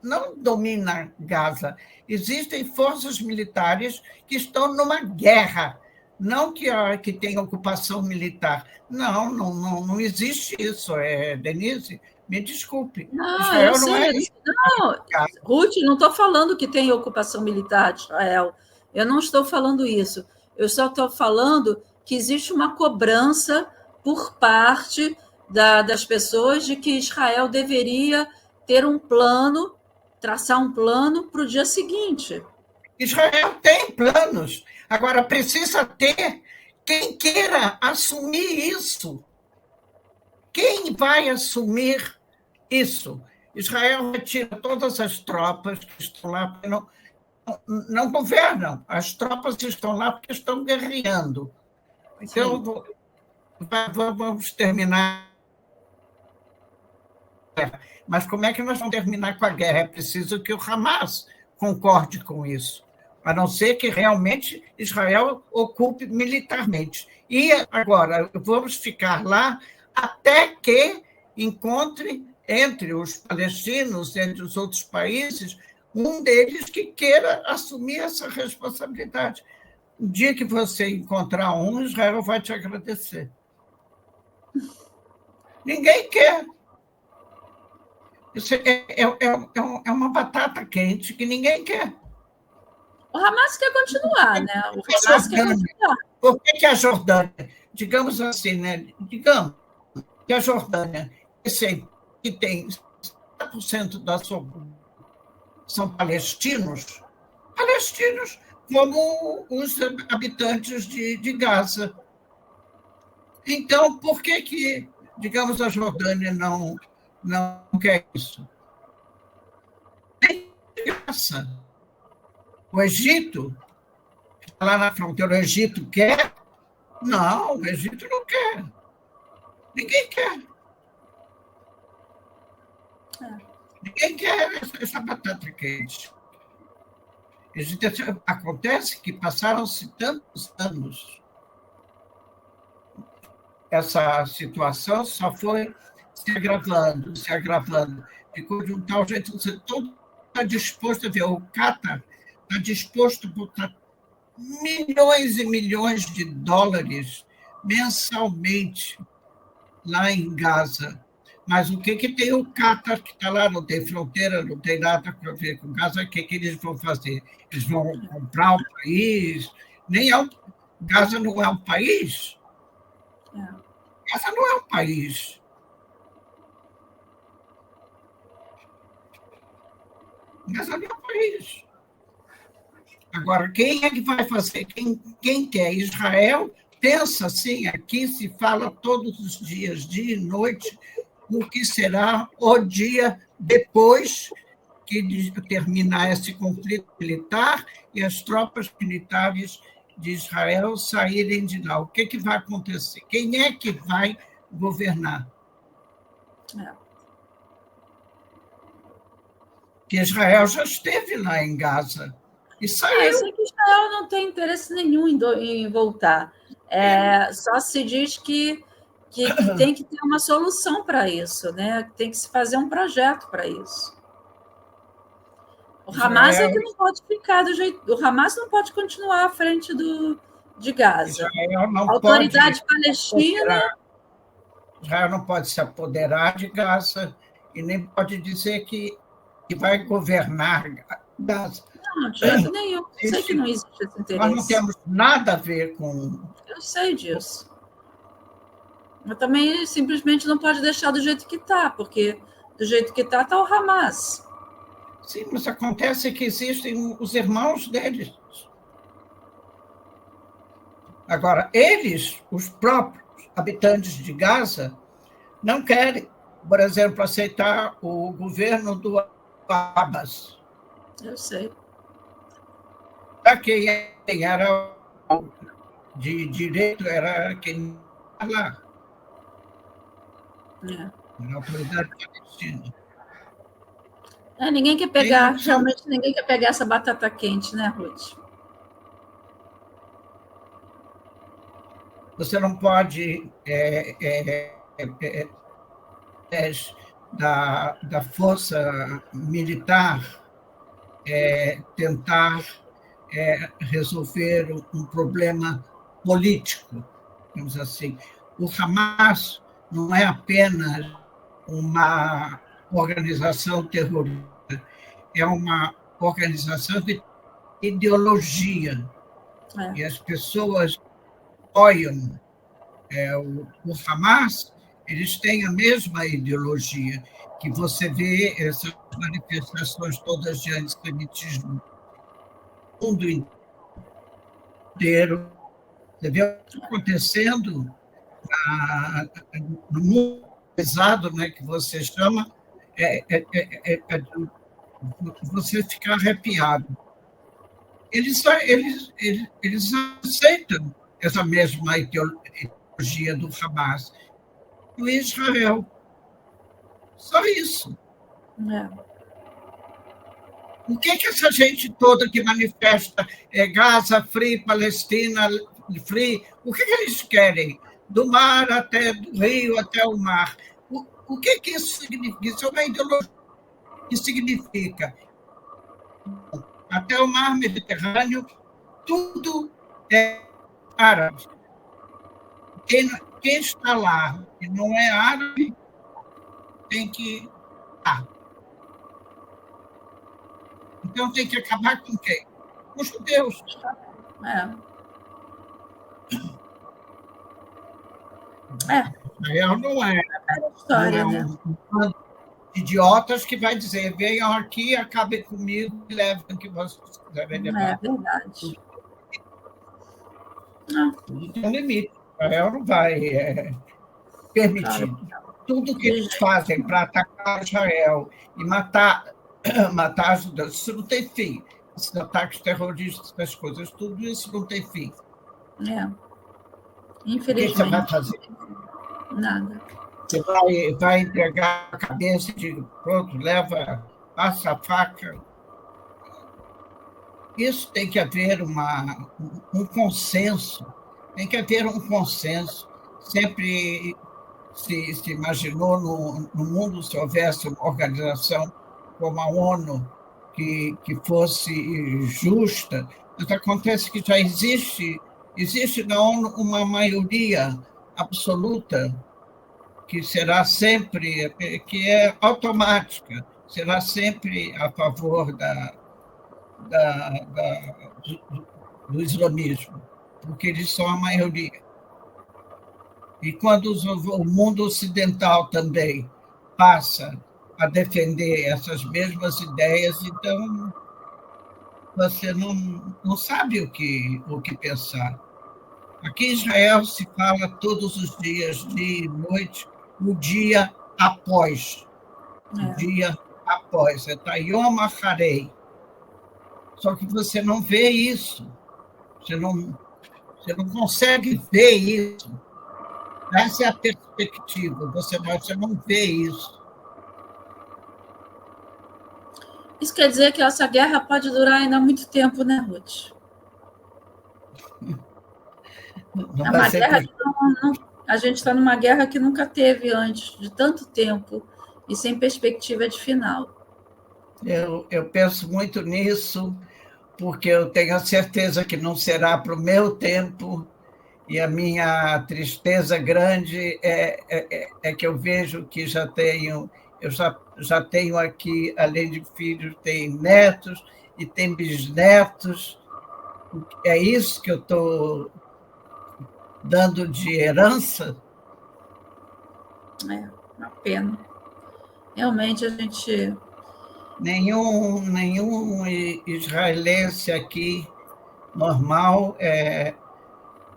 [SPEAKER 2] não domina Gaza. Existem forças militares que estão numa guerra, não que tenha ocupação militar. Não existe isso, Denise. Me desculpe.
[SPEAKER 1] Não,
[SPEAKER 2] Israel
[SPEAKER 1] eu
[SPEAKER 2] não
[SPEAKER 1] sei.
[SPEAKER 2] é isso.
[SPEAKER 1] Não, Ruth, não estou falando que tem ocupação militar de Israel. Eu não estou falando isso. Eu só estou falando que existe uma cobrança por parte das pessoas de que Israel deveria ter um plano, traçar um plano para o dia seguinte.
[SPEAKER 2] Israel tem planos. Agora, precisa ter quem queira assumir isso. Quem vai assumir isso? Israel retira todas as tropas que estão lá, porque não governam. As tropas estão lá porque estão guerreando. Então, vamos terminar. Mas como é que nós vamos terminar com a guerra? É preciso que o Hamas concorde com isso, a não ser que realmente Israel ocupe militarmente. E agora, vamos ficar lá até que encontre entre os palestinos, entre os outros países, um deles que queira assumir essa responsabilidade. O dia que você encontrar um, Israel vai te agradecer. Ninguém quer. Isso é uma batata quente que ninguém quer.
[SPEAKER 1] O Hamas quer continuar, né? O Hamas quer continuar.
[SPEAKER 2] Por que a Jordânia, digamos assim, né? Digamos que a Jordânia, que tem 50% da sua são palestinos como os habitantes de Gaza. Então, por que, digamos, a Jordânia não quer isso? Tem graça. O Egito, lá na fronteira, o Egito quer? Não, o Egito não quer. Ninguém quer. Ninguém quer essa batata quente. Acontece que passaram-se tantos anos. Essa situação só foi se agravando, se agravando. Ficou de um tal jeito que todo está disposto a ver. O Qatar está disposto a botar milhões e milhões de dólares mensalmente lá em Gaza. Mas o que tem o Qatar que está lá? Não tem fronteira, não tem nada para ver com Gaza. O que eles vão fazer? Eles vão comprar um país? Gaza não é um país? Gaza não é um país. Gaza não é um país. Agora, quem é que vai fazer? Quem quer? Israel pensa assim, aqui se fala todos os dias, dia e noite, no que será o dia depois que terminar esse conflito militar e as tropas militares de Israel saírem de lá. O que vai acontecer? Quem é que vai governar? Que Israel já esteve lá em Gaza e saiu.
[SPEAKER 1] Eu sei que Israel não tem interesse nenhum em voltar. Só se diz que tem que ter uma solução para isso, né? Tem que se fazer um projeto para isso. O Hamas é que não pode ficar do jeito. O Hamas não pode continuar à frente de Gaza. A autoridade palestina.
[SPEAKER 2] Israel não pode se apoderar de Gaza e nem pode dizer que vai governar Gaza.
[SPEAKER 1] Não, de jeito nenhum. Eu sei que não existe esse interesse.
[SPEAKER 2] Nós não temos nada a ver com...
[SPEAKER 1] Eu sei disso. Mas também simplesmente não pode deixar do jeito que está, porque do jeito que está o Hamas.
[SPEAKER 2] Sim, mas acontece que existem os irmãos deles. Agora, eles, os próprios habitantes de Gaza, não querem, por exemplo, aceitar o governo do Abbas.
[SPEAKER 1] Eu sei.
[SPEAKER 2] Para quem era de direito, era quem estava lá. Na autoridade palestina.
[SPEAKER 1] Ninguém quer pegar, realmente ninguém quer pegar essa batata quente, né, Ruth?
[SPEAKER 2] Você não pode da força militar tentar resolver um problema político, digamos assim. O Hamas não é apenas uma organização terrorista, é uma organização de ideologia. E as pessoas apoiam o Hamas, eles têm a mesma ideologia, que você vê essas manifestações todas de antissemitismo no mundo inteiro. Você vê o que está acontecendo no mundo pesado, né, que você chama, você fica arrepiado. Eles aceitam essa mesma ideologia do Hamas. E o Israel. Só isso. O que essa gente toda que manifesta Gaza free, Palestina free, o que eles querem? Do mar até do rio, até o mar. O que isso significa? Isso é uma ideologia. Que significa até o mar Mediterrâneo, tudo é árabe. Quem está lá e não é árabe tem que... Então tem que acabar com quem? Com os judeus. Israel não é idiotas que vai dizer, venham aqui, acabem comigo e levem o que vocês quiserem levar.
[SPEAKER 1] É verdade.
[SPEAKER 2] Tudo tem um limite. Israel não vai permitir. Tudo que eles fazem para atacar Israel e matar os judeus, isso não tem fim. Esses ataques terroristas, essas coisas, tudo isso não tem fim.
[SPEAKER 1] Infelizmente.
[SPEAKER 2] O que você vai fazer?
[SPEAKER 1] Nada.
[SPEAKER 2] Você vai entregar a cabeça e dizer, pronto, passa a faca. Isso tem que haver um consenso. Tem que haver um consenso. Sempre se imaginou no mundo se houvesse uma organização como a ONU que fosse justa, mas acontece que já existe na ONU uma maioria absoluta que será sempre, que é automática, será sempre a favor do islamismo, porque eles são a maioria. E quando o mundo ocidental também passa a defender essas mesmas ideias, então você não sabe o que pensar. Aqui em Israel se fala todos os dias, dia e noite, o dia após. O dia após. É Yom Harei. Só que você não vê isso. Você não consegue ver isso. Essa é a perspectiva. Você não vê isso.
[SPEAKER 1] Isso quer dizer que essa guerra pode durar ainda muito tempo, né, Ruth?
[SPEAKER 2] Não
[SPEAKER 1] É
[SPEAKER 2] vai
[SPEAKER 1] uma
[SPEAKER 2] ser
[SPEAKER 1] guerra que a gente está numa guerra que nunca teve antes, de tanto tempo, e sem perspectiva de final.
[SPEAKER 2] eu penso muito nisso, porque eu tenho a certeza que não será para o meu tempo, e a minha tristeza grande é que eu vejo que já tenho aqui, além de filhos, tem netos e tem bisnetos. É isso que eu estou dando de herança.
[SPEAKER 1] É uma pena. Realmente a gente.
[SPEAKER 2] Nenhum israelense aqui normal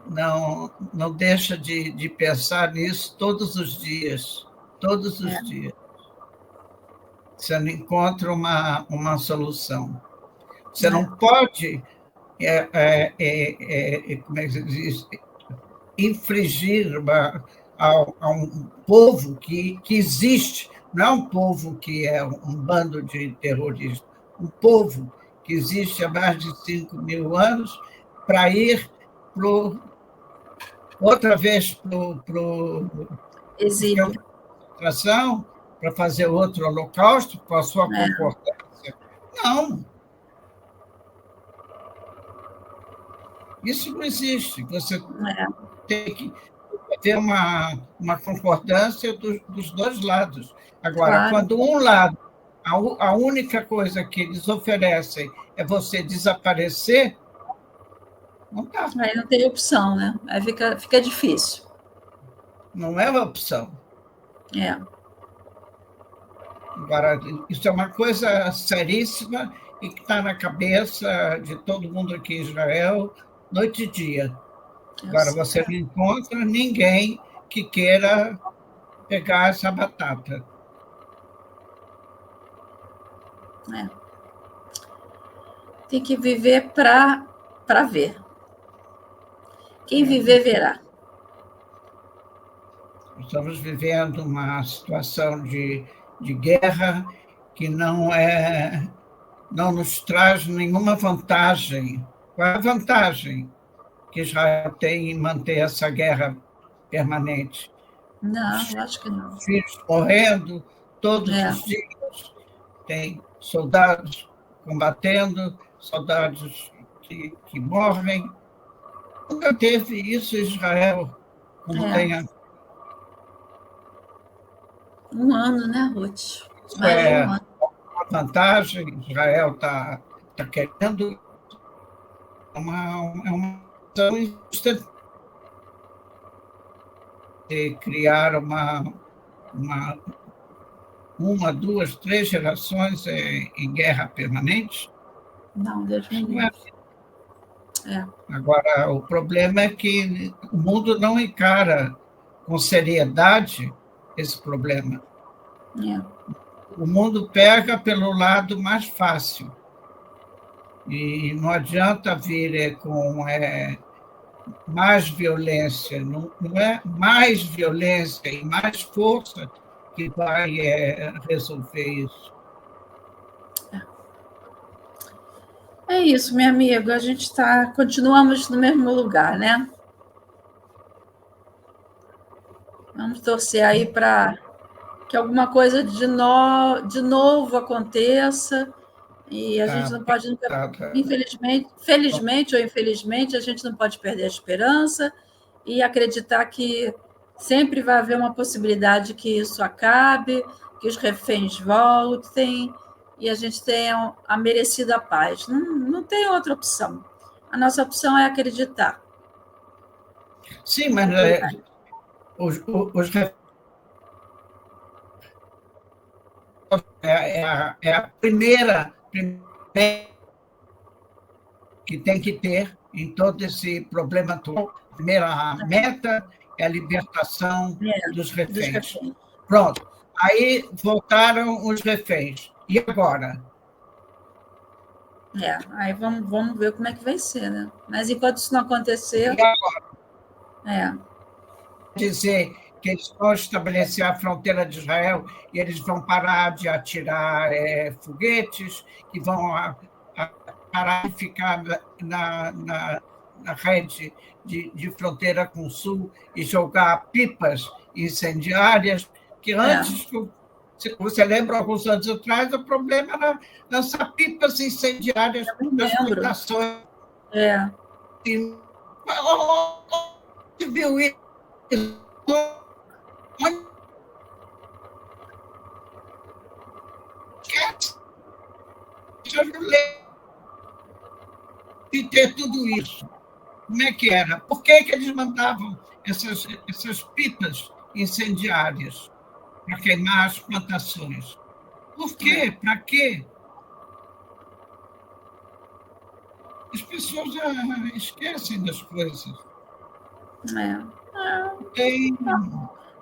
[SPEAKER 2] não deixa de pensar nisso todos os dias, todos os dias. Você não encontra uma solução. Você não pode, como é que se diz, infligir a um povo que existe, não é um povo que é um bando de terroristas, um povo que existe há mais de 5.000 anos, para ir outra vez para
[SPEAKER 1] Exílio.
[SPEAKER 2] concentração, para fazer outro holocausto, com a sua concordância. Não. Isso não existe. Você tem que ter uma concordância dos dois lados. Agora,
[SPEAKER 1] Claro.
[SPEAKER 2] quando um lado, a única coisa que eles oferecem é você desaparecer, não dá.
[SPEAKER 1] Aí não tem opção, né? Aí fica difícil.
[SPEAKER 2] Não é uma opção.
[SPEAKER 1] É.
[SPEAKER 2] Agora, isso é uma coisa seríssima e que está na cabeça de todo mundo aqui em Israel, noite e dia. Agora, você não encontra ninguém que queira pegar essa batata.
[SPEAKER 1] É. Tem que viver para ver. Quem viver, verá.
[SPEAKER 2] Estamos vivendo uma situação de guerra que não nos traz nenhuma vantagem. Qual é a vantagem que Israel tem em manter essa guerra permanente?
[SPEAKER 1] Não, acho que não.
[SPEAKER 2] Os filhos morrendo todos os dias, tem soldados combatendo, soldados que morrem. Nunca teve isso em Israel, como tem agora.
[SPEAKER 1] Um ano, né, Ruth?
[SPEAKER 2] Mais de um ano. Uma vantagem, Israel está querendo uma de criar uma, duas, três gerações em guerra permanente.
[SPEAKER 1] Não, Deus me livre.
[SPEAKER 2] Agora, o problema é que o mundo não encara com seriedade esse problema. O mundo pega pelo lado mais fácil. E não adianta vir com mais violência, não é mais violência e mais força que vai resolver isso.
[SPEAKER 1] É isso, meu amigo, a gente continuamos no mesmo lugar, né? Vamos torcer aí para que alguma coisa de novo aconteça, e a gente não pode nunca, felizmente ou infelizmente, a gente não pode perder a esperança e acreditar que sempre vai haver uma possibilidade que isso acabe, que os reféns voltem e a gente tenha a merecida paz. Não tem outra opção. A nossa opção é acreditar.
[SPEAKER 2] Sim, mas os é a primeira que tem que ter em todo esse problema todo. A primeira meta é a libertação dos reféns. Pronto. Aí voltaram os reféns. E agora?
[SPEAKER 1] Aí vamos ver como é que vai ser, né? Mas enquanto isso não acontecer...
[SPEAKER 2] E agora? Dizer que eles vão estabelecer a fronteira de Israel e eles vão parar de atirar foguetes, que vão parar de ficar na rede de fronteira com o Sul e jogar pipas incendiárias, que antes, se você lembra, alguns anos atrás, o problema era lançar pipas incendiárias nas plantações. Onde viu isso? De ter tudo isso. Como é que era? Por que eles mandavam essas pipas incendiárias para queimar as plantações? Por quê? Para quê? As pessoas já esquecem das coisas.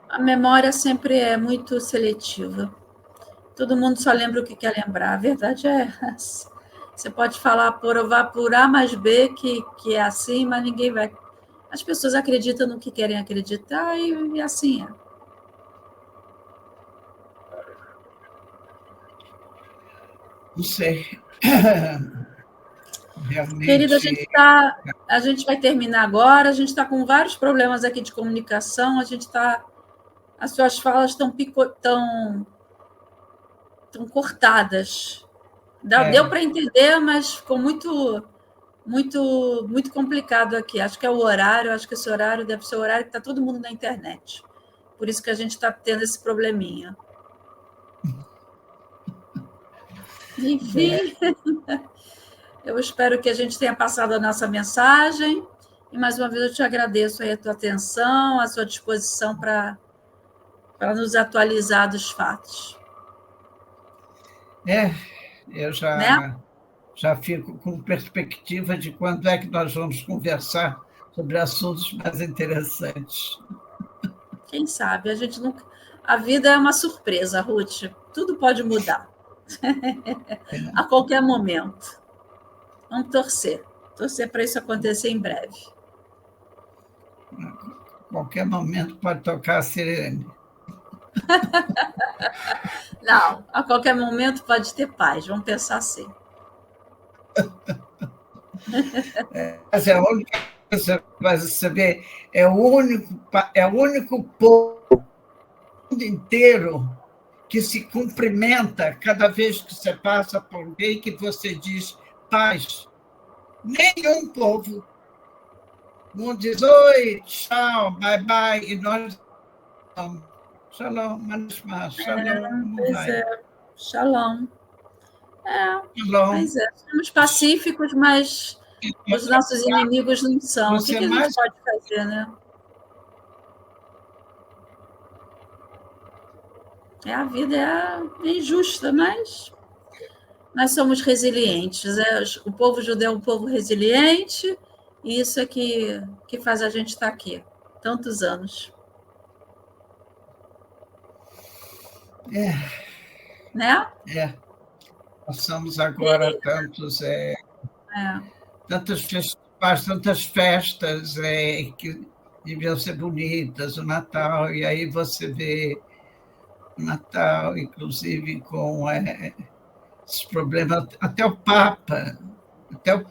[SPEAKER 1] A memória sempre é muito seletiva. Todo mundo só lembra o que quer lembrar. A verdade é essa. Você pode provar por A mais B que é assim, mas ninguém vai. As pessoas acreditam no que querem acreditar e assim é.
[SPEAKER 2] Não sei. Realmente...
[SPEAKER 1] Querida, a gente vai terminar agora. A gente está com vários problemas aqui de comunicação. As suas falas estão cortadas. Deu para entender, mas ficou muito, muito, muito complicado aqui. Acho que é o horário. Acho que esse horário deve ser o horário que está todo mundo na internet. Por isso que a gente está tendo esse probleminha. Enfim, eu espero que a gente tenha passado a nossa mensagem. E, mais uma vez, eu te agradeço aí a tua atenção, a sua disposição para nos atualizar dos fatos.
[SPEAKER 2] Eu já fico com perspectiva de quando é que nós vamos conversar sobre assuntos mais interessantes.
[SPEAKER 1] Quem sabe? A gente nunca... A vida é uma surpresa, Ruth. Tudo pode mudar. A qualquer momento. Vamos torcer para isso acontecer em breve.
[SPEAKER 2] A qualquer momento pode tocar a sirene.
[SPEAKER 1] Não, a qualquer momento pode ter paz. Vamos pensar assim.
[SPEAKER 2] Mas é a única coisa que você vê, é o único povo do mundo inteiro que se cumprimenta cada vez que você passa por alguém que você diz paz. Nenhum povo. Um diz oi, tchau, bye, bye, e nós não. Shalom, manishma, shalom,
[SPEAKER 1] pois vai. Shalom.
[SPEAKER 2] Shalom.
[SPEAKER 1] Pois é, somos pacíficos, mas os nossos inimigos não são. O que a gente pode fazer, né? A vida é injusta, mas nós somos resilientes. O povo judeu é um povo resiliente, e isso é que faz a gente estar aqui tantos anos. Né?
[SPEAKER 2] Passamos agora tantos festivais, tantas festas que deviam ser bonitas, o Natal, e aí você vê o Natal, inclusive, com esses problemas, até o Papa.
[SPEAKER 1] Eu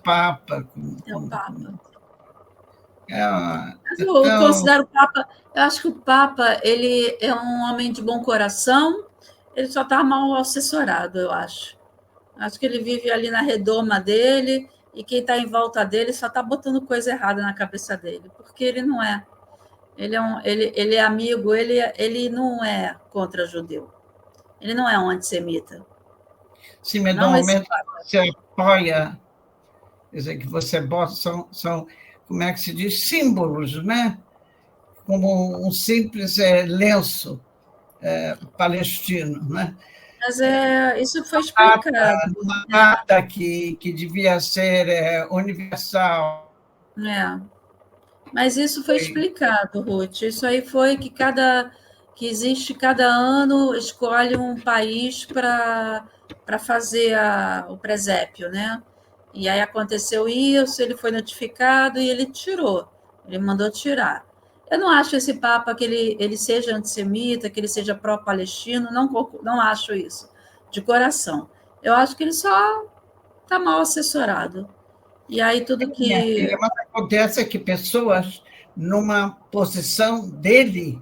[SPEAKER 1] considero o Papa, eu acho que o Papa ele é um homem de bom coração, ele só está mal assessorado, eu acho. Acho que ele vive ali na redoma dele e quem está em volta dele só está botando coisa errada na cabeça dele, porque ele não é. Ele é amigo, ele não é contra judeu. Ele não é um antissemita.
[SPEAKER 2] Sim, mas no momento que você apoia, quer dizer, que você bota, são como é que se diz, símbolos, né? Como um simples lenço palestino, né?
[SPEAKER 1] Mas isso foi explicado.
[SPEAKER 2] Uma data que devia ser universal.
[SPEAKER 1] Mas isso foi explicado, Ruth. Isso aí foi que existe cada ano, escolhe um país para fazer o presépio, né? E aí aconteceu isso, ele foi notificado e ele tirou. Ele mandou tirar. Eu não acho esse Papa que ele seja antissemita, que ele seja pró-palestino, não acho isso, de coração. Eu acho que ele só está mal assessorado. E aí tudo
[SPEAKER 2] Minha
[SPEAKER 1] que...
[SPEAKER 2] filha, mas acontece que pessoas numa posição dele,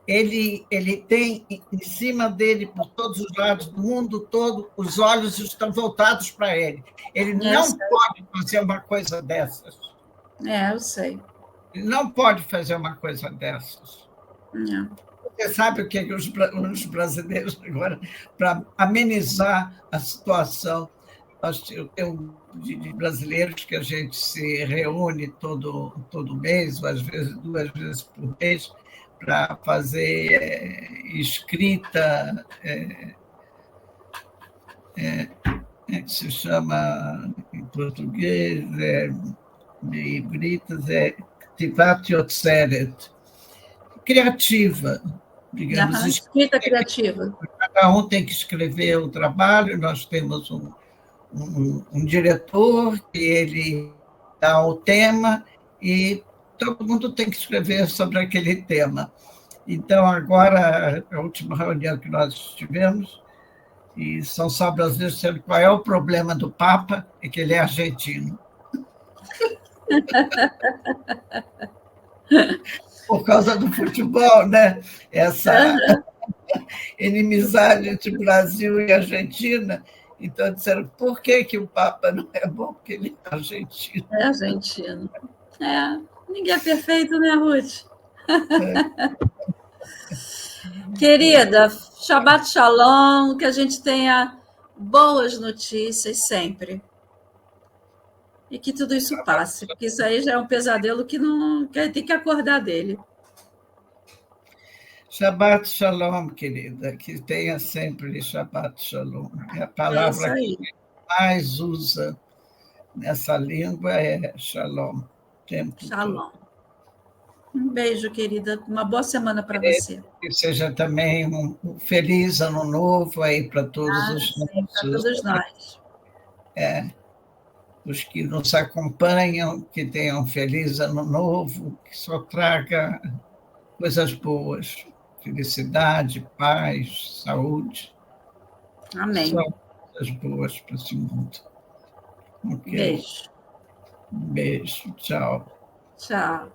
[SPEAKER 2] ele tem em cima dele, por todos os lados do mundo todo, os olhos estão voltados para ele. Ele
[SPEAKER 1] Eu
[SPEAKER 2] não
[SPEAKER 1] sei.
[SPEAKER 2] pode fazer uma coisa dessas.
[SPEAKER 1] Eu sei.
[SPEAKER 2] Ele não pode fazer uma coisa dessas.
[SPEAKER 1] É.
[SPEAKER 2] Você sabe o que os brasileiros agora, para amenizar a situação, eu tenho um grupo de brasileiros que a gente se reúne todo mês, ou às vezes 2 vezes por mês, para fazer escrita, que se chama em português, de Britas, Tivatio Ceret, criativa, digamos.
[SPEAKER 1] Aham. Escrita criativa.
[SPEAKER 2] Cada um tem que escrever o trabalho, nós temos um diretor que ele dá o tema e todo mundo tem que escrever sobre aquele tema. Então, agora, a última reunião que nós tivemos, e são só brasileiros dizendo qual é o problema do Papa, é que ele é argentino. Por causa do futebol, né? Essa inimizade entre Brasil e Argentina. Então, disseram, por que o Papa não é bom? Porque ele é argentino.
[SPEAKER 1] É argentino. Ninguém é perfeito, né, Ruth? Querida, Shabbat Shalom, que a gente tenha boas notícias sempre. E que tudo isso passe, porque isso aí já é um pesadelo que não tem que acordar dele.
[SPEAKER 2] Shabbat Shalom, querida, que tenha sempre Shabbat Shalom. É a palavra que mais usa nessa língua é Shalom.
[SPEAKER 1] Shalom. Um beijo, querida. Uma boa semana para você.
[SPEAKER 2] Que seja também um feliz ano novo aí para todos os
[SPEAKER 1] sim, para todos nós.
[SPEAKER 2] Os que nos acompanham, que tenham um feliz ano novo, que só traga coisas boas, felicidade, paz, saúde.
[SPEAKER 1] Amém.
[SPEAKER 2] Só coisas boas para esse mundo. Okay.
[SPEAKER 1] Beijo.
[SPEAKER 2] Beijo. Tchau.
[SPEAKER 1] Tchau.